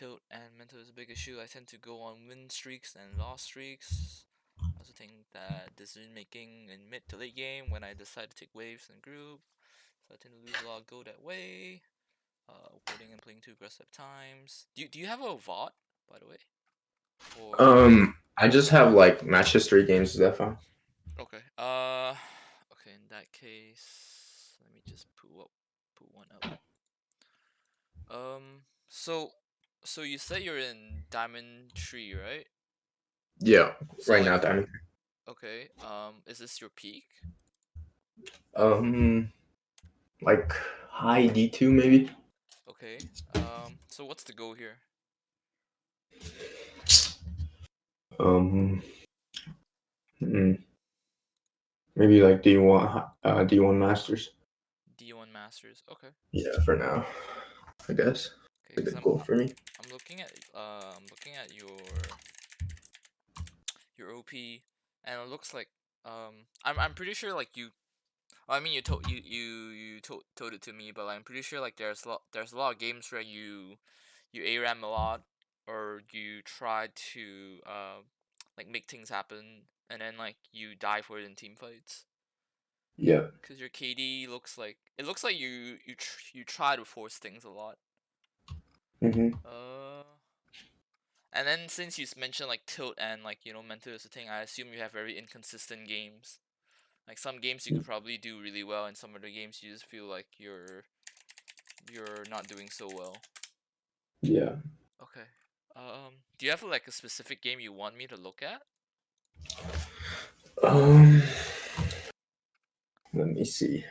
tilt and mental is a big issue. I tend to go on win streaks and loss streaks. I also think that decision making in mid to late game when I decide to take waves in group. So I tend to lose a lot of go that way. Waiting and playing too aggressive times. Do you have a VOD, by the way? Or I just have like match history games. Is that fine? okay. Okay. In that case, let me just put one up. So you said you're in Diamond Tree, right? Yeah, So right like, now, Diamond. okay. Is this your peak? Um, like high D2 maybe. Okay. So what's the goal here? Um, hmm, maybe like D1 Masters. D1 Masters. Okay. Yeah, for now, I guess. Okay. It's a Cause good goal for me. I'm looking at your OP, and it looks like I'm pretty sure like you. Well, I mean, you told it to me, but I'm pretty sure like there's a lot of games where you ARAM a lot, or you try to like make things happen, and then like you die for it in team fights. Yeah. Cause your KD looks like you try to force things a lot. Mhm. And then since you mentioned like tilt and like mental is a thing, I assume you have very inconsistent games. Like some games you could probably do really well, and some other games you just feel like you're not doing so well. Yeah. Okay. Do you have like a specific game you want me to look at? Um, let me see.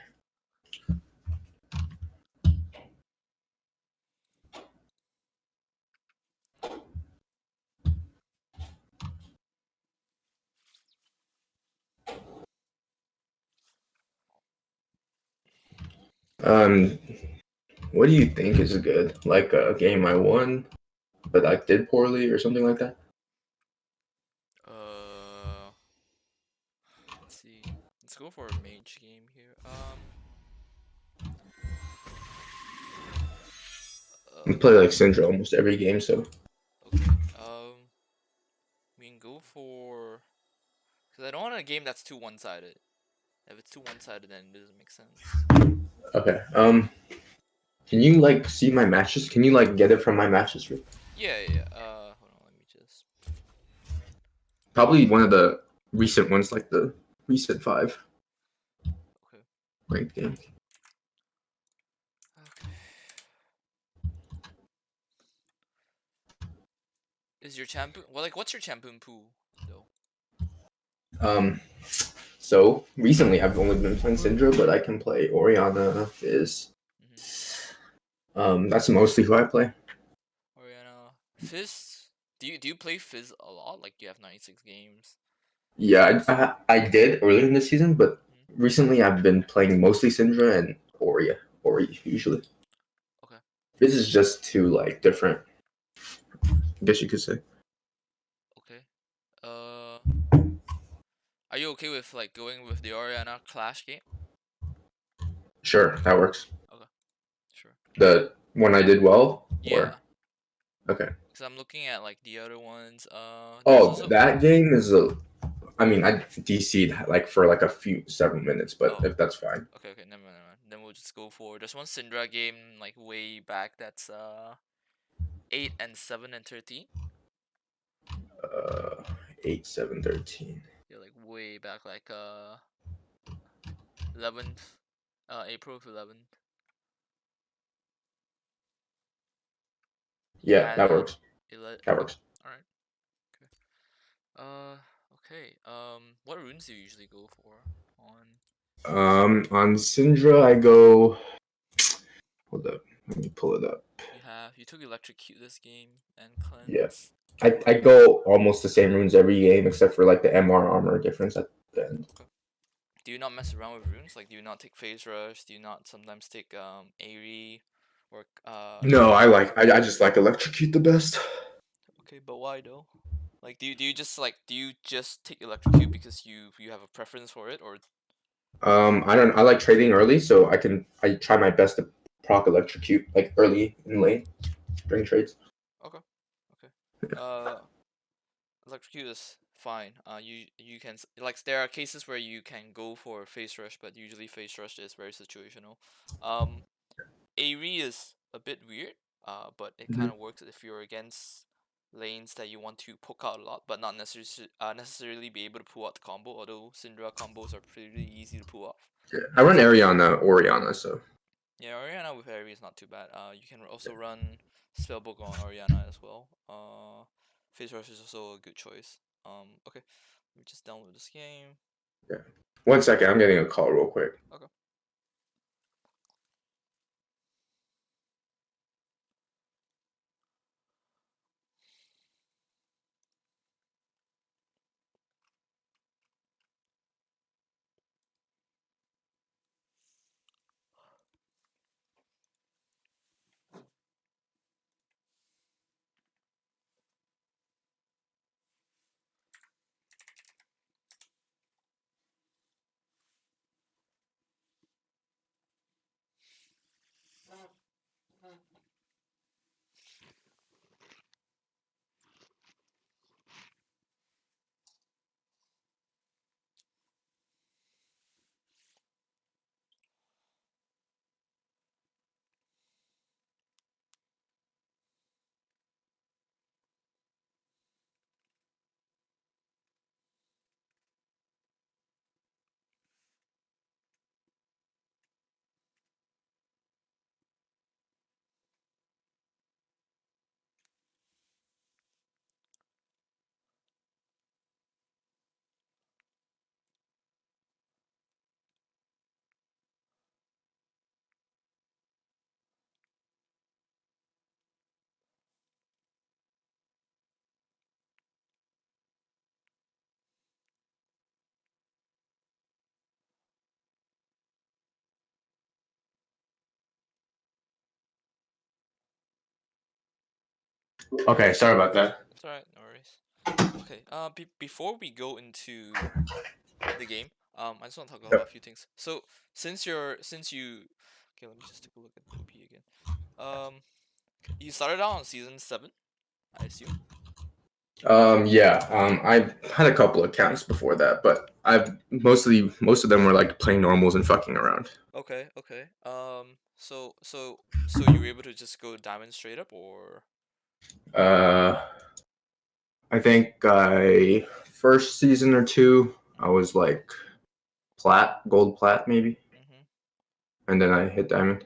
Um, what do you think is good? Like a game I won, but I did poorly or something like that? Let's see. Let's go for a mage game here. I play like Syndra almost every game, so Okay. We can go for, because I don't want a game that's too one-sided. If it's too one-sided, then it doesn't make sense. okay. Can you like see my matches? Can you like get it from my matches? Yeah. Hold on. Let me just. Probably one of the recent ones, like the recent 5 Okay. ranked games. Okay. Is your champion? Well, like, what's your champion pool though? So recently I've only been playing Syndra, but I can play Orianna, Fizz. That's mostly who I play. Oriana, Fizz. Do you play Fizz a lot? Like, you have 96 games. Yeah, I did earlier in the season, but recently I've been playing mostly Syndra and Ori usually. Okay. This is just too like different, I guess you could say. Okay. Are you okay with like going with the Oriana Clash game? Sure, that works. Okay. Sure. The one I did well, Yeah. or okay. Because I'm looking at like the other ones. There's Oh, also. that game is a. I mean, I DC'd like for like a few several minutes, but Oh. if that's fine. Okay. Never mind. Then we'll just go for. There's one Syndra game like way back. That's 8 and 7 and 13. 8, 7, 13. Yeah, like way back, like 11th, April 11th. Yeah, that works. That Okay. works. All right. Okay. Okay. What runes do you usually go for on? On Syndra, I go. Hold up, let me pull it up. You took electrocute this game and cleanse. Yeah, I go almost the same runes every game except for like the MR armor difference at the end. Okay. Do you not mess around with runes? Like, do you not take phase rush? Do you not sometimes take Aerie or No, I just like electrocute the best. Okay, but why though? Like, do you just take electrocute because you have a preference for it, or? I like trading early, so I try my best to proc electrocute like early in lane during trades. Okay. Electrocute is fine. You can like there are cases where you can go for phase rush, but usually phase rush is very situational. Aerie is a bit weird. But it Mhm. kind of works if you're against lanes that you want to poke out a lot, but not necessarily be able to pull out the combo. Although Syndra combos are pretty easy to pull off. Yeah. I run Oriana, so Yeah, Oriana with Aerie is not too bad. You can also run Spellbook on Oriana as well. Phase Rush is also a good choice. Okay, let me just download this game. yeah. 1 second, I'm getting a call real quick. Okay. Okay, sorry about that. That's alright, no worries. Okay, before we go into the game, I just want to talk about a Yep. few things. So, since you, okay, let me just take a look at the OP again. Okay, you started out on season 7, I assume. Yeah. I had a couple accounts before that, but I've most of them were like playing normals and fucking around. Okay, okay. So you were able to just go diamond straight up, or? Uh, I think I first season or two, I was like gold plat maybe, Mm-hmm. and then I hit diamond,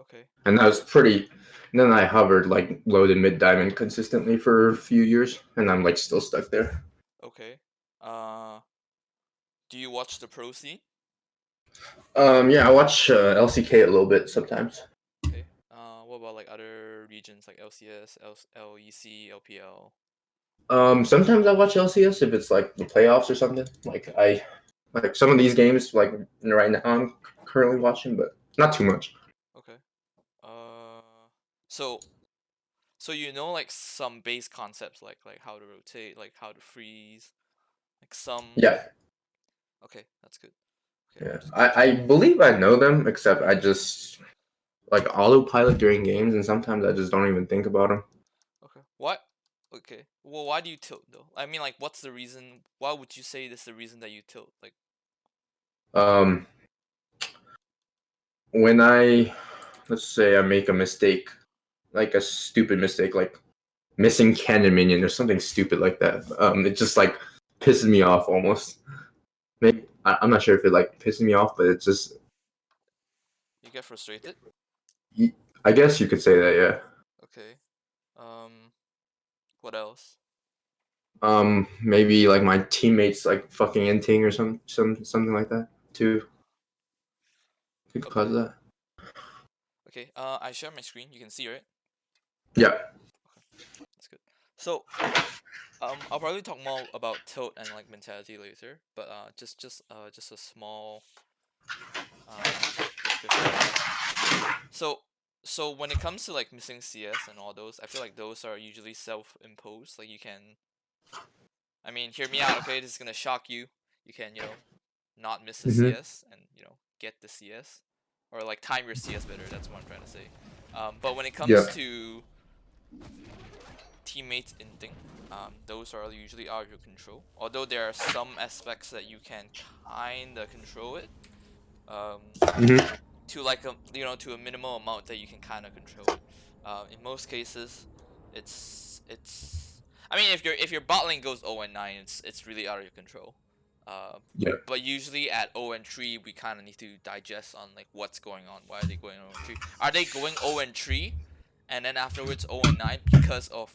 Okay, and that was pretty. And then I hovered like low to mid diamond consistently for a few years, and I'm like still stuck there. okay. Uh, do you watch the pro scene? Yeah, I watch LCK a little bit sometimes. Okay. What about like other regions like LCS, LEC, LPL? Sometimes I watch LCS if it's like the playoffs or something. Like some of these games like right now I'm currently watching, but not too much. Okay. Uh, so so you know like some base concepts like how to rotate, like how to freeze, like some. Yeah, Okay, that's good. Okay, let me yeah. just go I check. believe I know them, except I just like autopilot during games, and sometimes I just don't even think about them. Okay. What? Okay. Well, why do you tilt though? I mean, like, what's the reason? Why would you say this is the reason that you tilt? Like, Um, when I let's say I make a mistake, like a stupid mistake, like missing cannon minion or something stupid like that. It just like pisses me off almost. Maybe I'm not sure if it like pisses me off, but it's just you get frustrated? I guess you could say that, yeah. Okay. Um, what else? Maybe like my teammates like fucking inting or something like that too. Could cause Okay. that. Okay. I share my screen. You can see, right? Yeah. Okay, that's good. So, I'll probably talk more about tilt and like mentality later, but just a small description of that. So, so when it comes to like missing CS and all those, I feel like those are usually self-imposed. Like you can, I mean, hear me out, okay? This is gonna shock you. You can, not miss the Mm-hmm. CS and get the CS, or like time your CS better. That's what I'm trying to say. But when it comes Yeah. to teammates inting. Those are usually out of your control. Although there are some aspects that you can kinda control it. To like a to a minimal amount that you can kind of control it. In most cases, it's. I mean, if your bot lane goes 0-9, it's really out of your control. Yeah. But usually at 0-3, we kind of need to digest on like what's going on. Why are they going 0-3? Are they going 0-3, and then afterwards 0-9 because of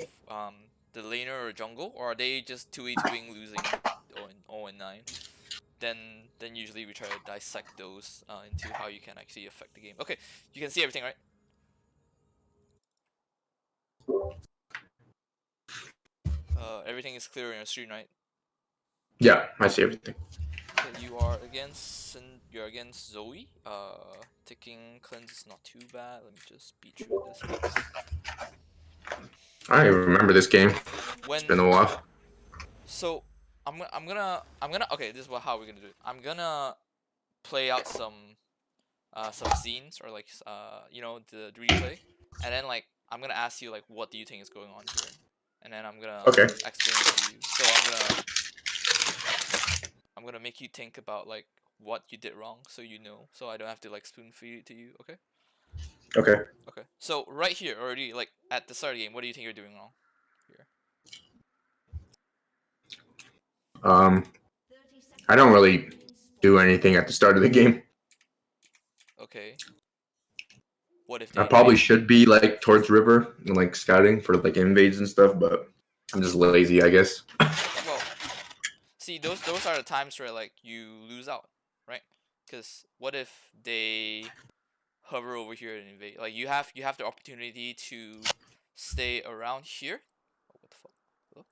the laner or jungle, or are they just 2v2ing losing 0-9? Then usually we try to dissect those into how you can actually affect the game. Okay, you can see everything, right? Everything is clear on your screen, right? Yeah, I see everything. Okay, you're against Zoe. Ticking cleanse is not too bad. Let me just beat through this first. I remember this game. It's been a while. So I'm gonna okay. This is how we're gonna do it. I'm gonna play out some scenes or like the replay, and then like I'm gonna ask you like what do you think is going on here, and then I'm gonna Okay. explain it to you. So I'm gonna make you think about like what you did wrong, so you know, so I don't have to like spoon feed it to you. Okay. Okay. Okay. So right here already, like at the start of the game, what do you think you're doing wrong here? I don't really do anything at the start of the game. Okay. What if I they probably invade? should be like towards river and like scouting for like invades and stuff, but I'm just lazy, I guess. Well, see, those are the times where like you lose out, right? Because what if they hover over here and invade? Like you have the opportunity to stay around here. Oh, what the fuck? Hello?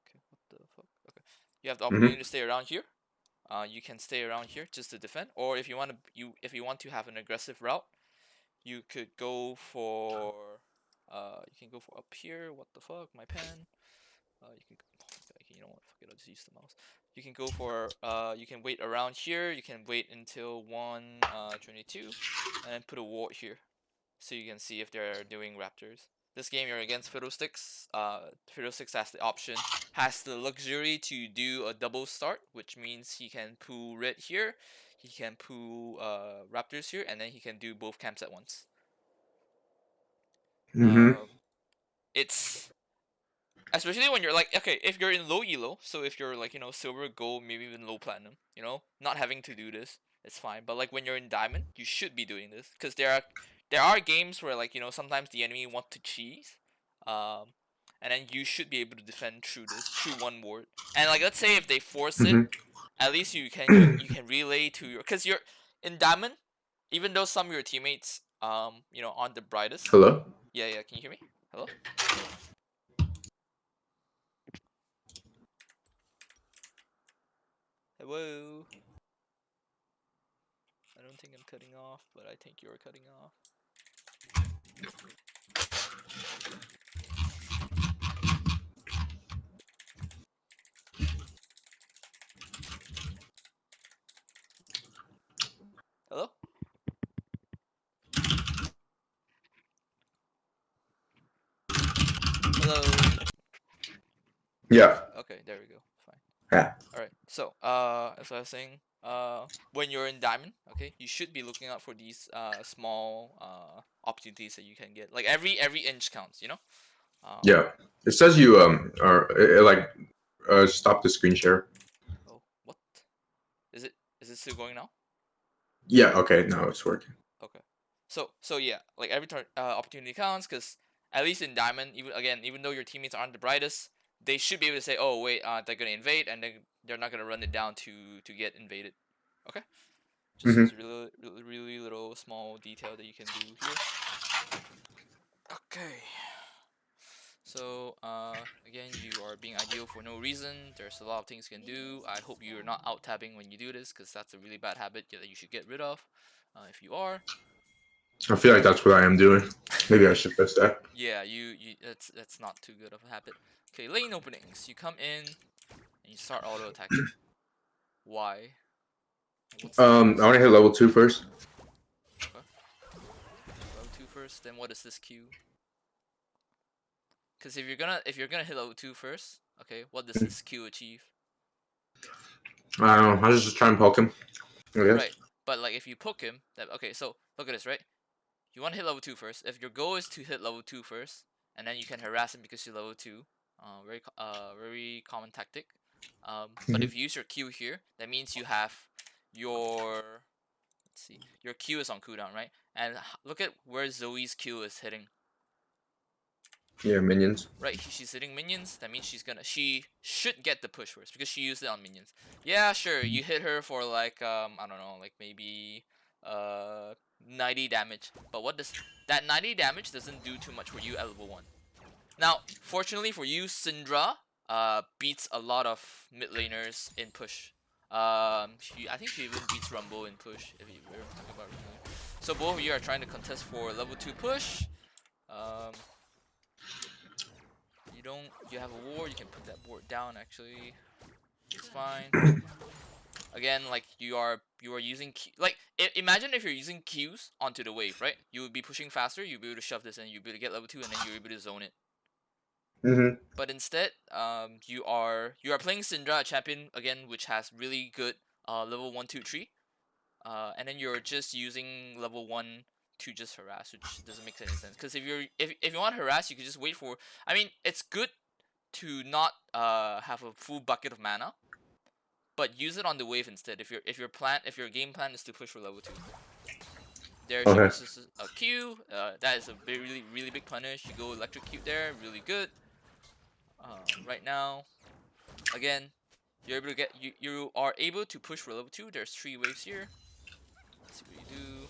Okay, what the fuck? Okay, you have the opportunity to stay around here. You can stay around here just to defend, or if you want to have an aggressive route, you could go for you can go for up here. What the fuck? My pen. You can. Okay, you know what? Fuck it. I'll just use the mouse. You can go for. You can wait around here. You can wait until 1:22, and then put a ward here, so you can see if they're doing raptors. This game you're against Fiddlesticks. Fiddlesticks has the luxury to do a double start, which means he can pull red here, he can pull raptors here, and then he can do both camps at once. It's especially when you're like, okay, if you're in low elo, so if you're like, silver, gold, maybe even low platinum, not having to do this, it's fine. But like when you're in diamond, you should be doing this because there are games where like sometimes the enemy want to cheese, and then you should be able to defend through one ward. And like let's say if they force it, at least you can relay to your, because you're in diamond, even though some of your teammates aren't the brightest. Hello? Yeah, can you hear me? Hello? Hello? I don't think I'm cutting off, but I think you're cutting off. Hello? Hello? Yeah. Okay, there we go. Fine. Yeah. Alright, so, as I was saying, when you're in diamond, okay, you should be looking out for these, small, opportunities that you can get. Like, every inch counts, Yeah. It says you are stop the screen share. Oh, what? Is it still going now? Yeah, okay, now it's working. Okay. So yeah, like every opportunity counts, because at least in diamond, even though your teammates aren't the brightest, they should be able to say, oh wait, they're gonna invade, and they're not gonna run it down to get invaded. Okay. Just a really little small detail that you can do here. Okay. So again, you are being ideal for no reason. There's a lot of things you can do. I hope you're not out tabbing when you do this, because that's a really bad habit that you should get rid of. If you are, I feel like that's what I am doing. Maybe I should fix that. yeah, you that's not too good of a habit. Okay, lane openings. You come in and you start auto attacking. Why? I want to hit level 2 first. Okay. Level 2 first. Then what is this queue? Because if you're gonna hit level 2 first, okay, what does this Q achieve? I don't know. I was just trying to poke him. I guess. Right. But like if you poke him, okay, so look at this, right? You want to hit level 2 first. If your goal is to hit level 2 first, and then you can harass him because you're level 2, very common tactic. But if you use your Q here, that means you have your, let's see, your Q is on cooldown, right? And look at where Zoe's Q is hitting. Yeah, minions. Right, she's hitting minions. That means she should get the push first because she used it on minions. Yeah, sure, you hit her for like I don't know, like maybe 90 damage. But what does that 90 damage doesn't do too much for you at level 1. Now, fortunately for you, Syndra beats a lot of mid laners in push. I think she even beats Rumble in push if you were talking about Rumble. So both of you are trying to contest for level 2 push. Um, you have a ward, you can put that ward down actually. It's fine. Again, like you are using like imagine if you're using Qs onto the wave, right? You would be pushing faster, you'd be able to shove this in, you'd be able to get level 2 and then you're able to zone it. But instead, you are playing Syndra, a champion again which has really good level 1, 2, 3. And then you're just using level 1 to just harass, which doesn't make any sense. Because if you want to harass, you can just wait for. I mean, it's good to not have a full bucket of mana, but use it on the wave instead. If your game plan is to push for level 2. There she misses a Q. That is a really big punish. You go electrocute there, really good. Right now, again, you're able to get you are able to push for level 2. There's 3 waves here. Let's see what you do.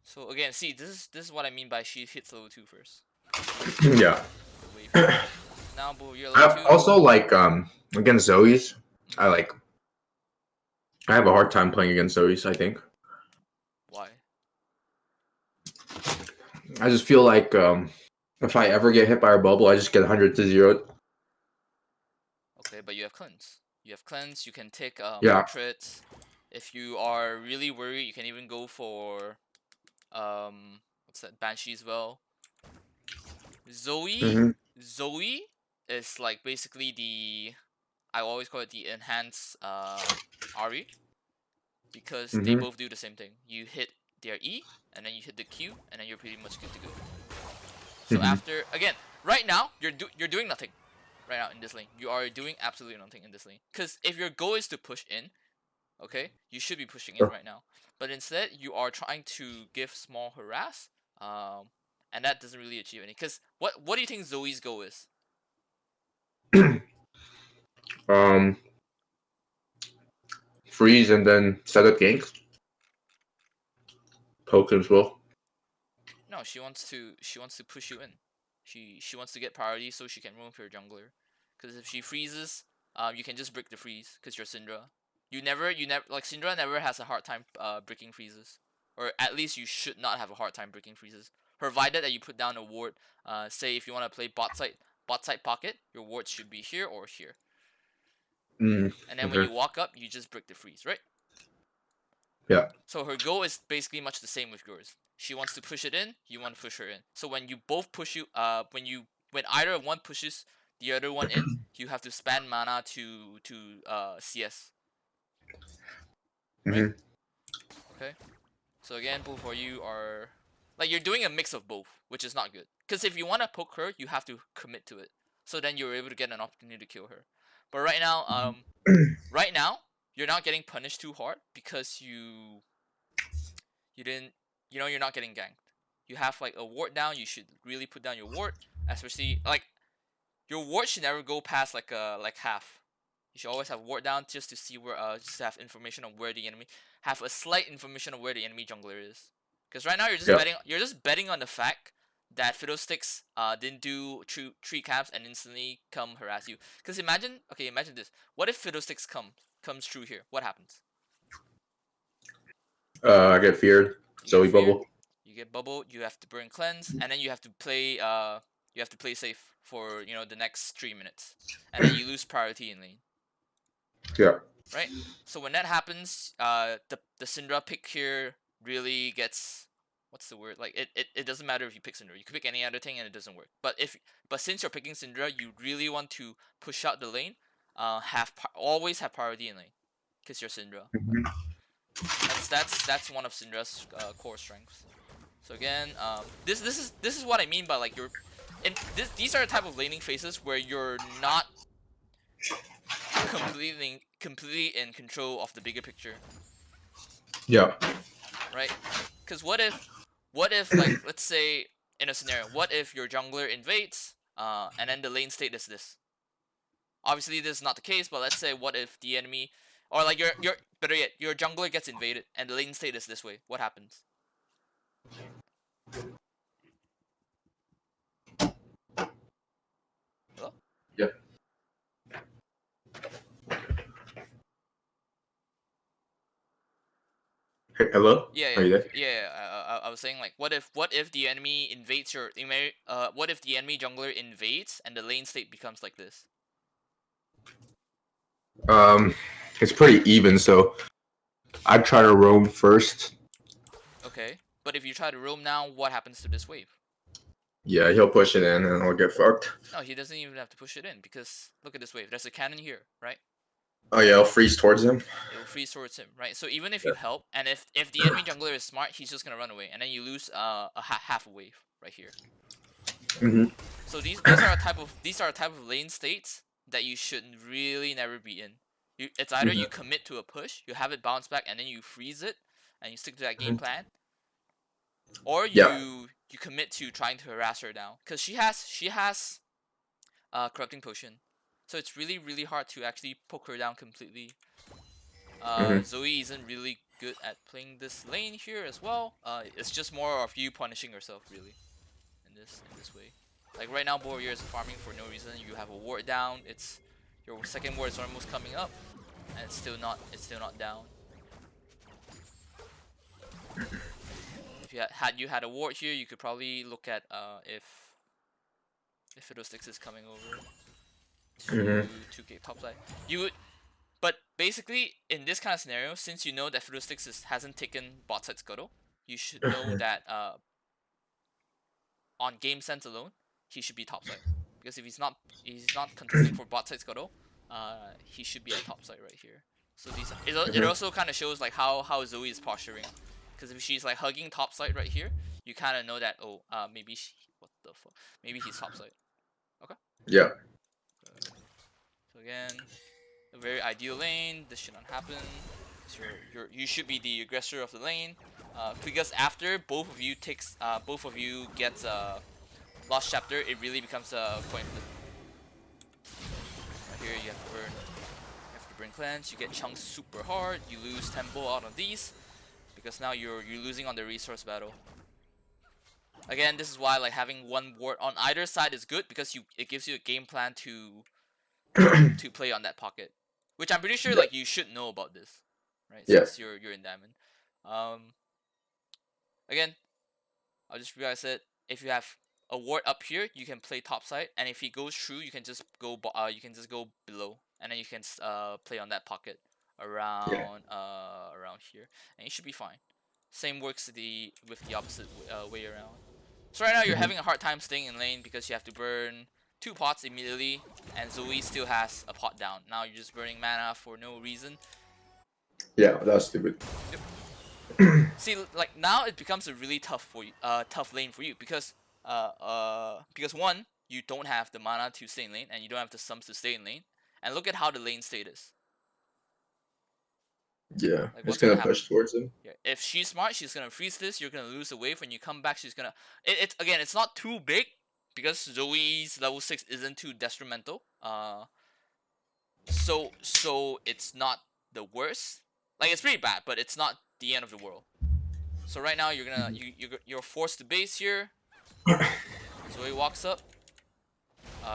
So again, see, this is what I mean by she hits level 2 first. Yeah. Now, but you're level 2. Also, like against Zoe's, I have a hard time playing against Zoe's. I think. Why? I just feel like if I ever get hit by her bubble, I just get 100 to 0. Okay, but you have cleanse. You have cleanse. You can take Yeah. portraits. If you are really worried, you can even go for what's that, Banshee as well. Zoe is like basically the, I always call it the enhanced Ari, because they both do the same thing. You hit their E and then you hit the Q and then you're pretty much good to go. So after, again, right now you're doing nothing. Right now in this lane, you are doing absolutely nothing in this lane. Because if your goal is to push in, okay, you should be pushing in right now. But instead, you are trying to give small harass, and that doesn't really achieve any. Because what do you think Zoe's goal is? Freeze and then set up ganks. Poke him as well. No, she wants to push you in. She wants to get priority so she can roam for your jungler. Because if she freezes, you can just break the freeze because you're Syndra. You never like Syndra never has a hard time breaking freezes, or at least you should not have a hard time breaking freezes. Provided that you put down a ward. Say if you want to play bot side pocket, your ward should be here or here. And then when you walk up, you just break the freeze, right? Yeah. So her goal is basically much the same with yours. She wants to push it in, you want to push her in. So when you both push when either one pushes the other one in, you have to spend mana to CS. Right? Okay. So again, both of you are like, you're doing a mix of both, which is not good. Because if you want to poke her, you have to commit to it. So then you're able to get an opportunity to kill her. But right now, you're not getting punished too hard because you didn't, you're not getting ganked. You have like a ward down. You should really put down your ward, especially like your ward should never go past like half. You should always have ward down just to see where just to have information on where the enemy, have a slight information of where the enemy jungler is. Because right now you're just betting on the fact that Fiddlesticks didn't do tree camps and instantly come harass you. Because imagine this. What if Fiddlesticks comes through here? What happens? I get feared. Zoe bubble. You get bubble. You have to burn cleanse, and then you have to play safe for the next 3 minutes, and then you lose priority in lane. Yeah. Right. So when that happens, the Syndra pick here really gets what's the word? Like it doesn't matter if you pick Syndra. You could pick any other thing and it doesn't work. But since you're picking Syndra, you really want to push out the lane. Always have priority in lane, cause you're Syndra. Mhm. That's one of Syndra's core strengths. So again, this is what I mean by like these are the type of laning phases where you're not completely in control of the bigger picture, Yeah. right? Because what if like let's say in a scenario, what if your jungler invades, and then the lane state is this? Obviously, this is not the case, but let's say what if the enemy, or like your better yet, your jungler gets invaded and the lane state is this way? What happens? Hello? Yeah. Hey, hello? Yeah, Are you there? yeah. I was saying like, what if the enemy invades what if the enemy jungler invades and the lane state becomes like this? Um, it's pretty even, so I'd try to roam first. Okay, but if you try to roam now, what happens to this wave? Yeah, he'll push it in, and I'll get fucked. No, he doesn't even have to push it in because look at this wave. There's a cannon here, right? Oh yeah, I'll freeze towards him. It will freeze towards him, right? So even if Yeah. you help, and if the enemy jungler is smart, he's just gonna run away, and then you lose half a wave right here. Mhm. So these are a type of lane states that you should really never be in. It's either you commit to a push, you have it bounce back, and then you freeze it, and you stick to that game plan, or Yeah. you commit to trying to harass her down, because she has corrupting potion, so it's really hard to actually poke her down completely. Zoe isn't really good at playing this lane here as well. It's just more of you punishing yourself really in this way. Like right now, Warrior is farming for no reason. You have a ward down. It's your second ward is almost coming up, and it's still not down. If you had a ward here, you could probably look at if Fiddlesticks is coming over to get topside. You would, but basically in this kind of scenario, since you know that Fiddlesticks hasn't taken bot side scuttle, you should know that on game sense alone, he should be topside. Because if he's not contesting for bot side scuttle, he should be at topside right here. So it also kind of shows like how Zoe is posturing. Because if she's like hugging topside right here, you kind of know that maybe what the fuck, maybe he's topside. Okay. Yeah. So again, a very ideal lane. This should not happen. So you should be the aggressor of the lane. Because after both of you get lost chapter, it really becomes a coin flip. Right here you have to burn. You have to burn cleanse. You get chunks super hard. You lose tempo out of these because now you're losing on the resource battle. Again, this is why like having one ward on either side is good because it gives you a game plan to play on that pocket, which I'm pretty sure like you should know about this, right? Since you're in diamond. Again, I'll just realize it. If you have a ward up here, you can play topside, and if he goes through, you can just go below, and then you can play on that pocket around around here, and you should be fine. Same works with the opposite way around. So right now you're having a hard time staying in lane because you have to burn 2 pots immediately, and Zoe still has a pot down. Now you're just burning mana for no reason. Yeah, that's stupid. See, like now it becomes a really tough lane for you because one, you don't have the mana to stay in lane, and you don't have the sums to stay in lane. And look at how the lane state is. Yeah, like, it's gonna push towards him. Yeah, if she's smart, she's gonna freeze this. You're gonna lose the wave. When you come back, she's gonna. It's not too big because Zoe's level 6 isn't too detrimental. So it's not the worst. Like it's pretty bad, but it's not the end of the world. So right now you're gonna you're forced to base here. Zoe walks up.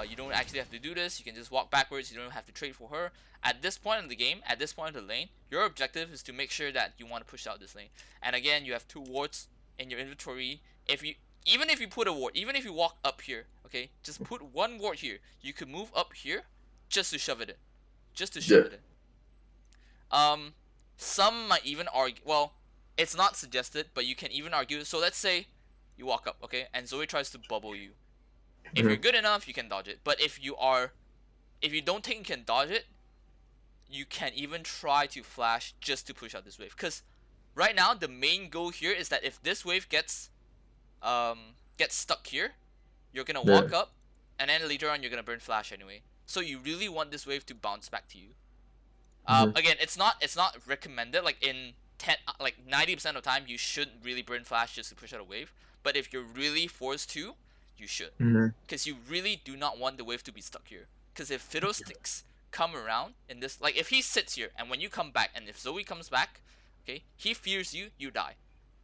You don't actually have to do this. You can just walk backwards. You don't have to trade for her. At this point in the game, at this point in the lane, your objective is to make sure that you want to push out this lane. And again, you have 2 wards in your inventory. Even if you put a ward, even if you walk up here, okay, just put 1 ward here. You could move up here just to shove it in. Just to shove it in. Some might even argue, well, it's not suggested, but you can even argue. So let's say you walk up, okay, and Zoe tries to bubble you. If you're good enough, you can dodge it. But if you don't think you can dodge it, you can even try to flash just to push out this wave. Because right now the main goal here is that if this wave gets stuck here, you're gonna walk up, and then later on you're gonna burn flash anyway. So you really want this wave to bounce back to you. Again, it's not recommended. Like in 90% of the time, you shouldn't really burn flash just to push out a wave. But if you're really forced to, you should, because you really do not want the wave to be stuck here. Because if fiddlesticks come around in this, like if he sits here and when you come back, and if Zoe comes back, okay, he fears you, you die,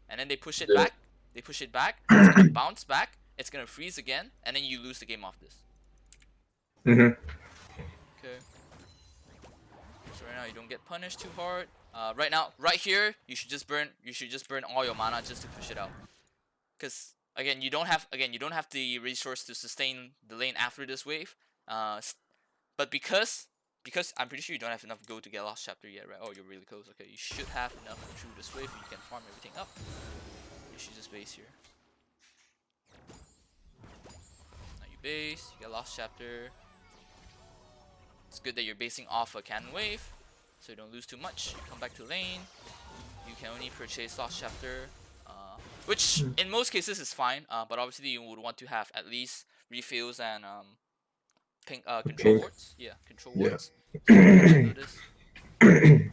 and then they push it back. They push it back. It's gonna bounce back. It's gonna freeze again, and then you lose the game off this. Okay. So right now you don't get punished too hard. Right now, right here, you should just burn all your mana just to push it out. Cause again, you don't have the resource to sustain the lane after this wave. But because I'm pretty sure you don't have enough gold to get Lost Chapter yet, right? Oh, you're really close. Okay, you should have enough through this wave. You can farm everything up. You should just base here. Now you base. You get Lost Chapter. It's good that you're basing off a cannon wave, so you don't lose too much. You come back to lane. You can only purchase Lost Chapter, which in most cases is fine. But obviously you would want to have at least refills and control wards. Yeah, control wards. Okay,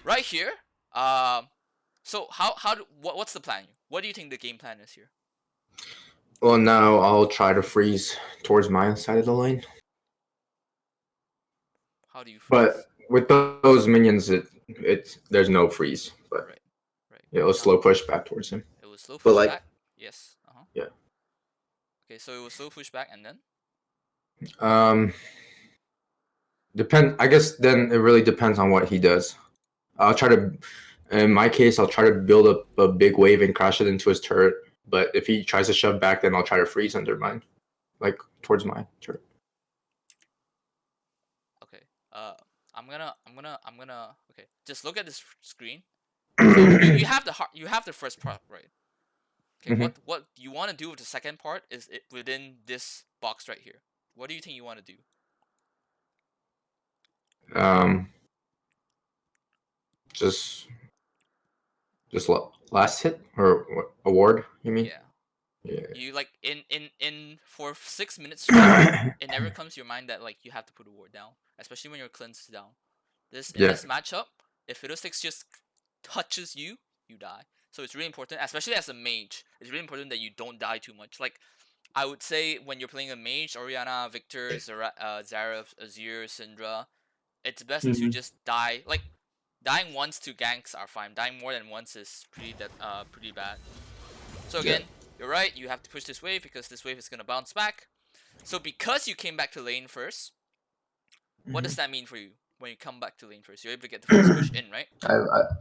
right here. So what's the plan? What do you think the game plan is here? Well, now I'll try to freeze towards my side of the lane. How do you freeze? But with those minions, there's no freeze. But right. It'll slow push back towards him. It will slow push back. Yes. Yeah. Okay, so it will slow push back, and then. I guess then it really depends on what he does. I'll try to, in my case, I'll try to build up a big wave and crash it into his turret. But if he tries to shove back, then I'll try to freeze under mine, like towards my turret. Okay. I'm gonna. Okay. Just look at this screen. So you have the first part, right? Okay. What you want to do with the second part is within this box right here. What do you think you want to do? Just last hit or award, you mean? Yeah. You like in for 6 minutes straight, it never comes to your mind that like you have to put a ward down, especially when your cleanse is down. In this matchup, if Fiddlesticks just touches you, you die. So it's really important, especially as a mage. It's really important that you don't die too much. Like I would say when you're playing a mage, Orianna, Victor, Zareth, Azir, Syndra, it's best to just die. Like dying once to ganks are fine. Dying more than once is pretty bad. So again, you're right. You have to push this wave because this wave is gonna bounce back. So because you came back to lane first, what does that mean for you when you come back to lane first? You're able to get the first push in, right?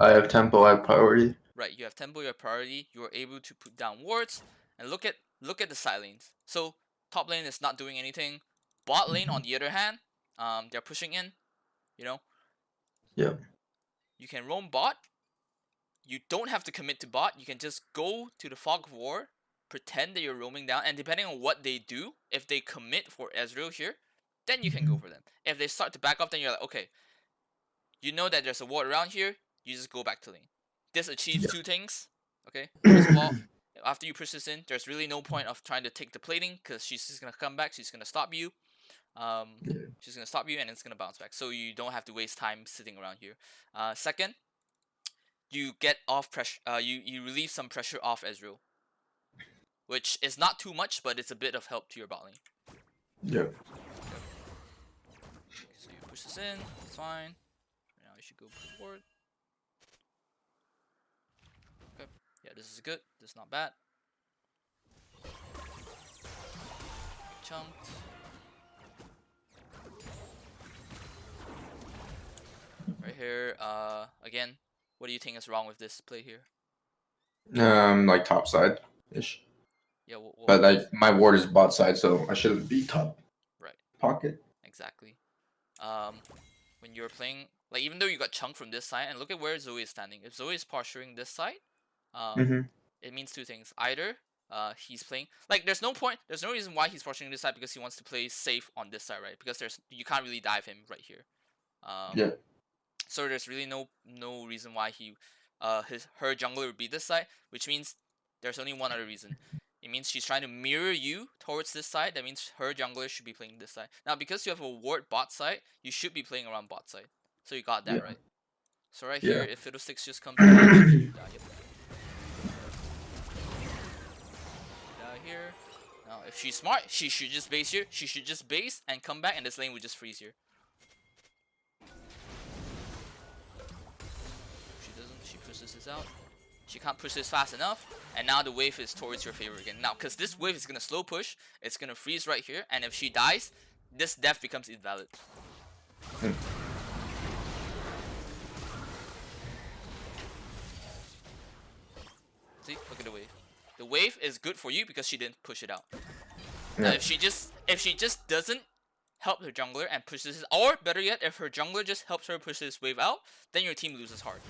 I have tempo. I have priority. Right. You have tempo. You have priority. You are able to put down wards and look at the side lanes. So top lane is not doing anything. Bot lane, on the other hand, they're pushing in. You know. Yeah. You can roam bot. You don't have to commit to bot. You can just go to the Fog of War, pretend that you're roaming down, and depending on what they do, if they commit for Ezreal here, then you can go for them. If they start to back off, then you're like, okay, you know that there's a ward around here, you just go back to lane. This achieves two things, okay? First of all, after you push this in, there's really no point of trying to take the plating, because she's just going to come back, she's going to stop you. She's going to stop you, and it's going to bounce back. So you don't have to waste time sitting around here. Second, you get off pressure. You relieve some pressure off Ezreal, which is not too much, but it's a bit of help to your bot lane. Yeah. So you push this in. It's fine. Now you should go forward. Okay. Yeah, this is good. This is not bad. Chunked. Right here. Again. What do you think is wrong with this play here? Like top side ish. Yeah, but like my ward is bot side, so I shouldn't be top. Right. Pocket. Exactly. When you're playing Like even though you got chunked from this side, and look at where Zoe is standing. If Zoe is posturing this side, Mm-hmm. it means two things. Either he's playing like there's no point, there's no reason why he's posturing this side because he wants to play safe on this side, right? Because you can't really dive him right here. Yeah. So there's really no reason why her jungler would be this side, which means there's only one other reason. It means she's trying to mirror you towards this side. That means her jungler should be playing this side. Now because you have a ward bot side, you should be playing around bot side. So you got that Yeah. right. So right Yeah. here, if Fiddlesticks just comes in, you die. Yep. Die here. Now if she's smart, she should just base here. She should just base and come back, and this lane would just freeze here. She doesn't. She pushes this out. She can't push this fast enough, and now the wave is towards your favor again. Now, because this wave is gonna slow push, it's gonna freeze right here, and if she dies, this death becomes invalid. See, look at the wave. The wave is good for you because she didn't push it out. Now, if she just doesn't help her jungler and pushes this, or better yet, if her jungler just helps her push this wave out, then your team loses hard.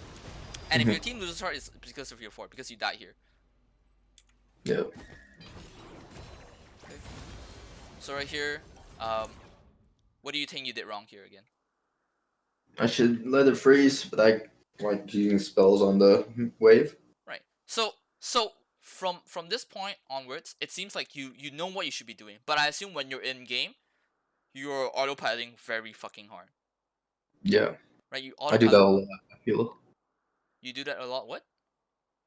And if your team loses hard, it's because of your fort, because you die here. Yeah. Okay. So right here, what do you think you did wrong here again? I should let it freeze, but I like using spells on the wave. Right. So from this point onwards, it seems like you know what you should be doing. But I assume when you're in game, you're autopiloting very fucking hard. Yeah. Right? You I do that a lot. I feel. You do that a lot. What?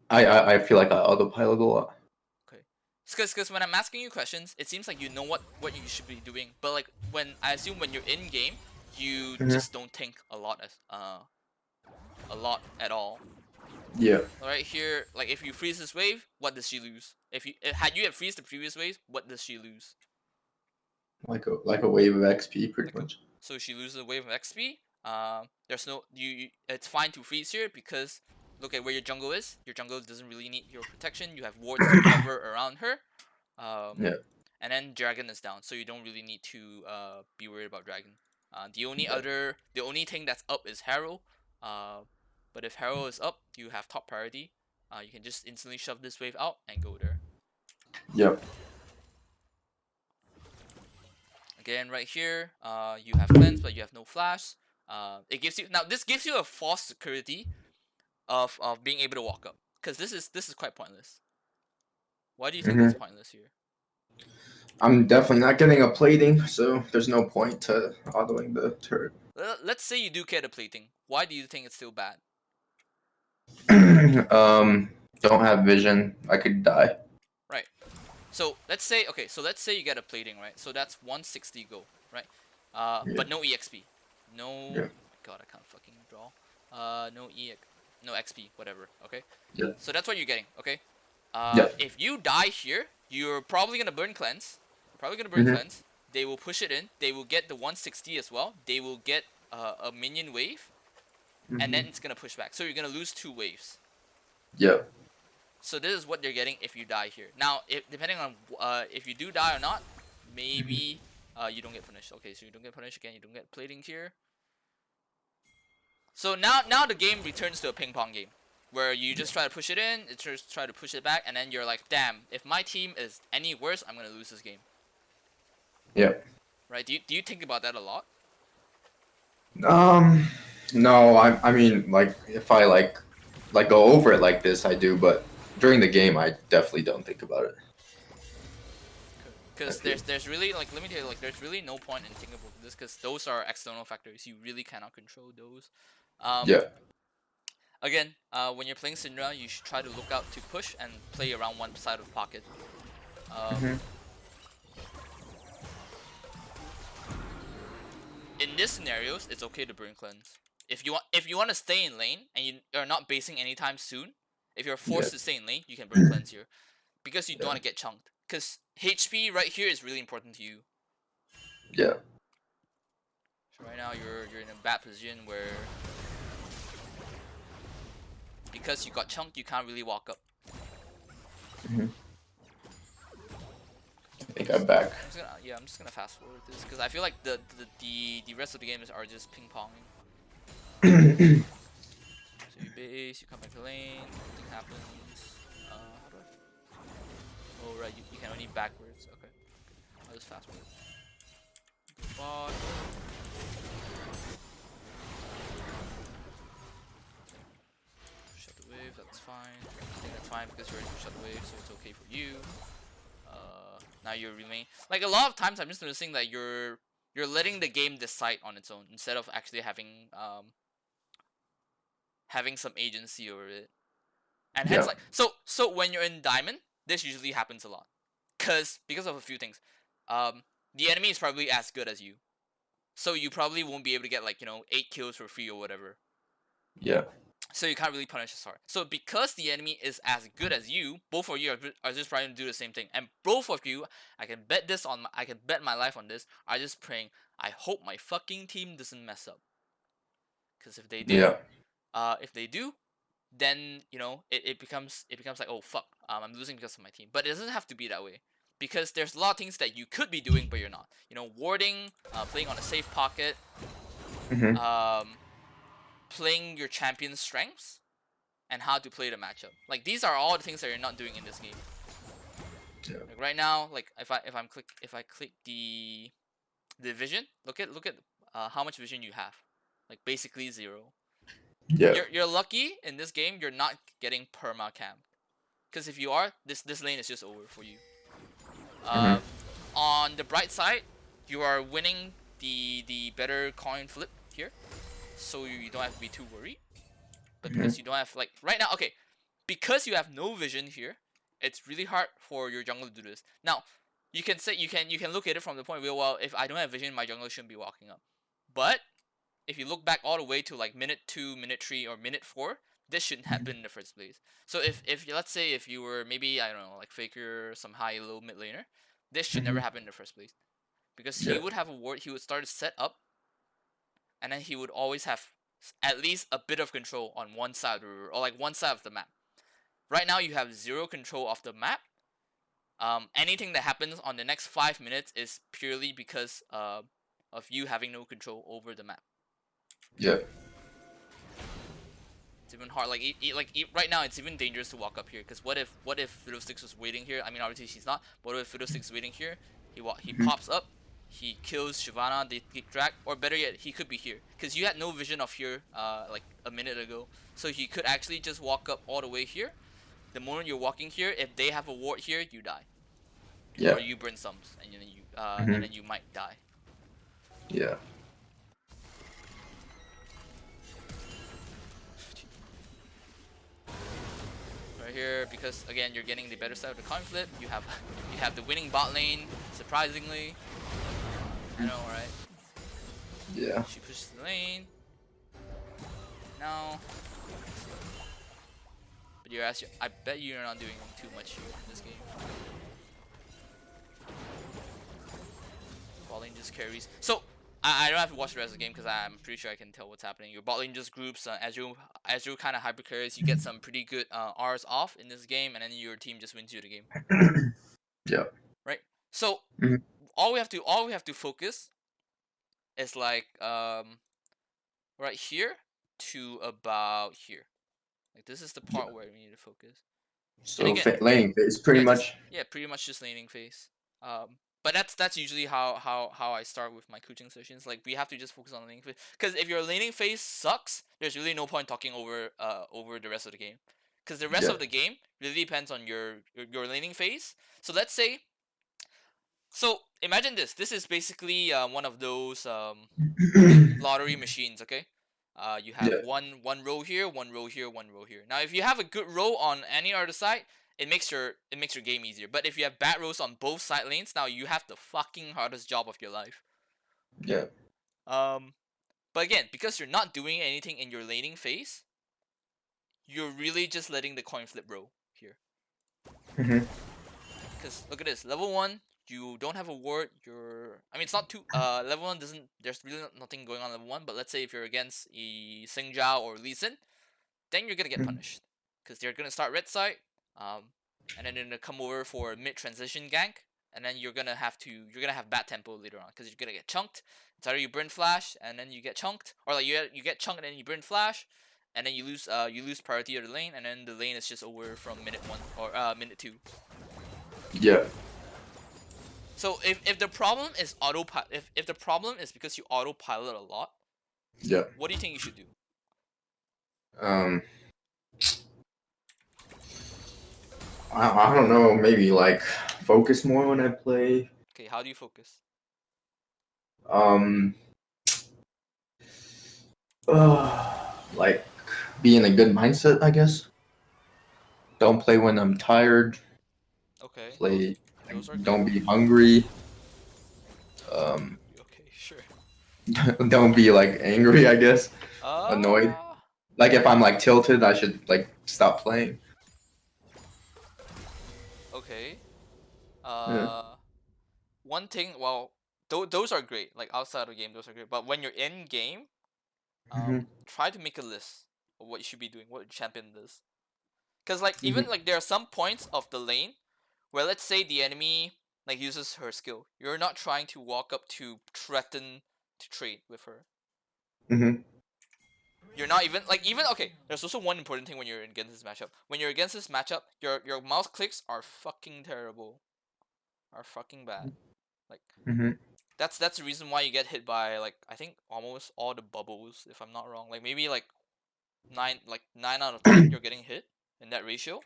I feel like I autopilot a lot. Okay. Because when I'm asking you questions, it seems like you know what you should be doing. But like when I assume when you're in game, you just don't think a lot at all. Yeah. Right here, like if you freeze this wave, what does she lose? If you had freeze the previous wave, what does she lose? Like a wave of XP, pretty much. So she loses a wave of XP. There's no it's fine to freeze here because look at where your jungle is. Your jungle doesn't really need your protection. You have wards to cover around her. Yeah. And then dragon is down, so you don't really need to be worried about dragon. The only thing that's up is Harrow. But if Harrow is up, you have top priority. You can just instantly shove this wave out and go there. Yep. Again, right here, you have cleanse, but you have no flash. This gives you a false security of being able to walk up, because this is quite pointless. Why do you think it's pointless here? I'm definitely not getting a plating, so there's no point to autoing the turret. Let's say you do get a plating. Why do you think it's still bad? Don't have vision. I could die. Right. So let's say you get a plating, right? So that's 160 go, right? But no EXP. No. Yeah. God, I can't fucking draw. No XP, whatever. Okay. Yeah. So that's what you're getting. Okay. Yeah. If you die here, you're probably gonna burn cleanse. Cleanse. They will push it in. They will get the 160 as well. They will get a minion wave, and then it's gonna push back. So you're gonna lose 2 waves. Yeah. So this is what you're getting if you die here. Now, depending on if you do die or not, maybe you don't get punished. Okay, so you don't get punished again. You don't get plating here. So now the game returns to a ping pong game, where you just try to push it in, it just try to push it back, and then you're like, damn, if my team is any worse, I'm gonna lose this game. Yeah. Right? Do you think about that a lot? No. I mean, like if I like go over it like this, I do, but during the game, I definitely don't think about it. Because there's really, like, let me tell you, like, there's really no point in thinking about this, because those are external factors. You really cannot control those. Yeah. Again, when you're playing Syndra, you should try to look out to push and play around one side of the pocket. In these scenarios, it's okay to burn cleanse. If you want to stay in lane and you are not basing anytime soon, if you're forced to stay in lane, you can burn cleanse here, because you don't want to get chunked. Because HP right here is really important to you. Yeah. So right now you're in a bad position where, because you got chunked, you can't really walk up. I think I'm back. I'm just gonna fast forward this, because I feel like the rest of the games are just ping ponging. So you base, you come back to lane, nothing happens. How do I? Oh right, you can only backwards. Okay, I'll just fast forward. Go bot. Shut the wave. That's fine. I think that's fine because you already shut the wave, so it's okay for you. Now you're remain like a lot of times I'm just noticing that you're letting the game decide on its own instead of actually having some agency over it. And hence Yeah. like so when you're in diamond, this usually happens a lot. Because of a few things. The enemy is probably as good as you. So you probably won't be able to get like, 8 kills for free or whatever. Yeah. So you can't really punish as hard. So because the enemy is as good as you, both of you are just trying to do the same thing. And both of you, I can bet my life on this, are just praying, I hope my fucking team doesn't mess up. Because Yeah. if they do, then it becomes like, oh fuck, I'm losing because of my team. But it doesn't have to be that way, because there's a lot of things that you could be doing but you're not. Warding, playing on a safe pocket, Mhm. playing your champion's strengths, and how to play the matchup. Like these are all the things that you're not doing in this game. Yeah. Like right now, like if I click the vision, look at how much vision you have. Like basically 0. Yeah. You're lucky in this game you're not getting perma cam. Because if you are, this lane is just over for you. Mhm. On the bright side, you are winning the better coin flip here, so you don't have to be too worried. But because you don't have like right now, okay, because you have no vision here, it's really hard for your jungle to do this. Now, you can say you can look at it from the point where, well, if I don't have vision, my jungle shouldn't be walking up. But if you look back all the way to like minute 2, minute 3, or minute 4, this shouldn't happen in the first place. So if let's say if you were maybe, I don't know, like Faker, some high low mid laner, this should never Mhm. happen in the first place, because he Yeah. would have a ward, he would start to set up, and then he would always have at least a bit of control on one side, or like one side of the map. Right now you have 0 control of the map. Anything that happens on the next 5 minutes is purely because of you having no control over the map. Yeah. It's even hard. Right now, it's even dangerous to walk up here. Because what if Fiddlesticks was waiting here? I mean, obviously she's not. But what if Fiddlesticks is waiting here? He pops up, he kills Shyvana, they get dragged, or better yet, he could be here. Because you had no vision of here, like a minute ago. So he could actually just walk up all the way here. The moment you're walking here, if they have a ward here, you die, Yeah. or you burn sums, and Mhm. then you might die. Yeah. Right here, because again you're getting the better side of the coin flip. You have you have the winning bot lane, surprisingly. I know, right? Yeah. She pushes the lane. Now, but I bet you're not doing too much here in this game. Bot lane just carries. So I don't have to watch the rest of the game because I'm pretty sure I can tell what's happening. Your bot lane just groups. As you kind of hyper carries, you get some pretty good R's off in this game, and then your team just wins you the game. Yeah. Right? So Mhm. all we have to focus is like right here to about here. Like this is the Yeah. part where we need to focus. And So again, laning is pretty much. pretty much just laning phase. But that's usually how I start with my coaching sessions. Like we have to just focus on laning phase, because if your laning phase sucks, there's really no point talking over the rest of the game, because the rest Yeah. of the game really depends on your laning phase. So let's say, so imagine this. This is basically one of those lottery machines. Okay. You have Yeah. one row here, one row here, one row here. Now, if you have a good row on any other side, it makes your game easier. But if you have bad rows on both side lanes, now you have the fucking hardest job of your life. Yeah. Um, but again, because you're not doing anything in your laning phase, you're really just letting the coin flip row here. Mhm. Because look at this, level 1, you don't have a ward. I mean, it's not too. Level 1 doesn't. There's really nothing going on level 1. But let's say if you're against a Syndra or Lee Sin, then you're gonna get punished, because they're gonna start red side, and then they're gonna come over for mid transition gank. and then you're gonna have bad tempo later on because you're gonna get chunked. It's either you burn flash and then you get chunked, or like you get chunked and then you burn flash, and then you lose priority of the lane, and then the lane is just over from minute 1 or minute 2. Yeah. So if the problem is autopilot, if the problem is because you autopilot a lot, Yeah. what do you think you should do? I don't know. Maybe like focus more when I play. Okay, how do you focus? Um. Like be in a good mindset, I guess. Don't play when I'm tired. Okay, Play. those are Don't good. be hungry. Okay, sure. Don't be like angry, I guess. Annoyed. Uh, Like if I'm like tilted, I should like stop playing. okay. Yeah. One thing, well, those are great. Like outside of the game, those are great. But when you're in game, Hmm. try to make a list of what you should be doing, what your champion is. Cause like Hmm. even like there are some points of the lane where let's say the enemy like uses her skill, you're not trying to walk up to threaten to trade with her. Hmm. You're not even like even okay. There's also one important thing when you're against this matchup. When you're against this matchup, your mouse clicks are fucking terrible, are fucking bad. Like Hmm. that's the reason why you get hit by like I think almost all the bubbles if I'm not wrong. Like maybe like 9 out of 10 you're getting hit in that ratio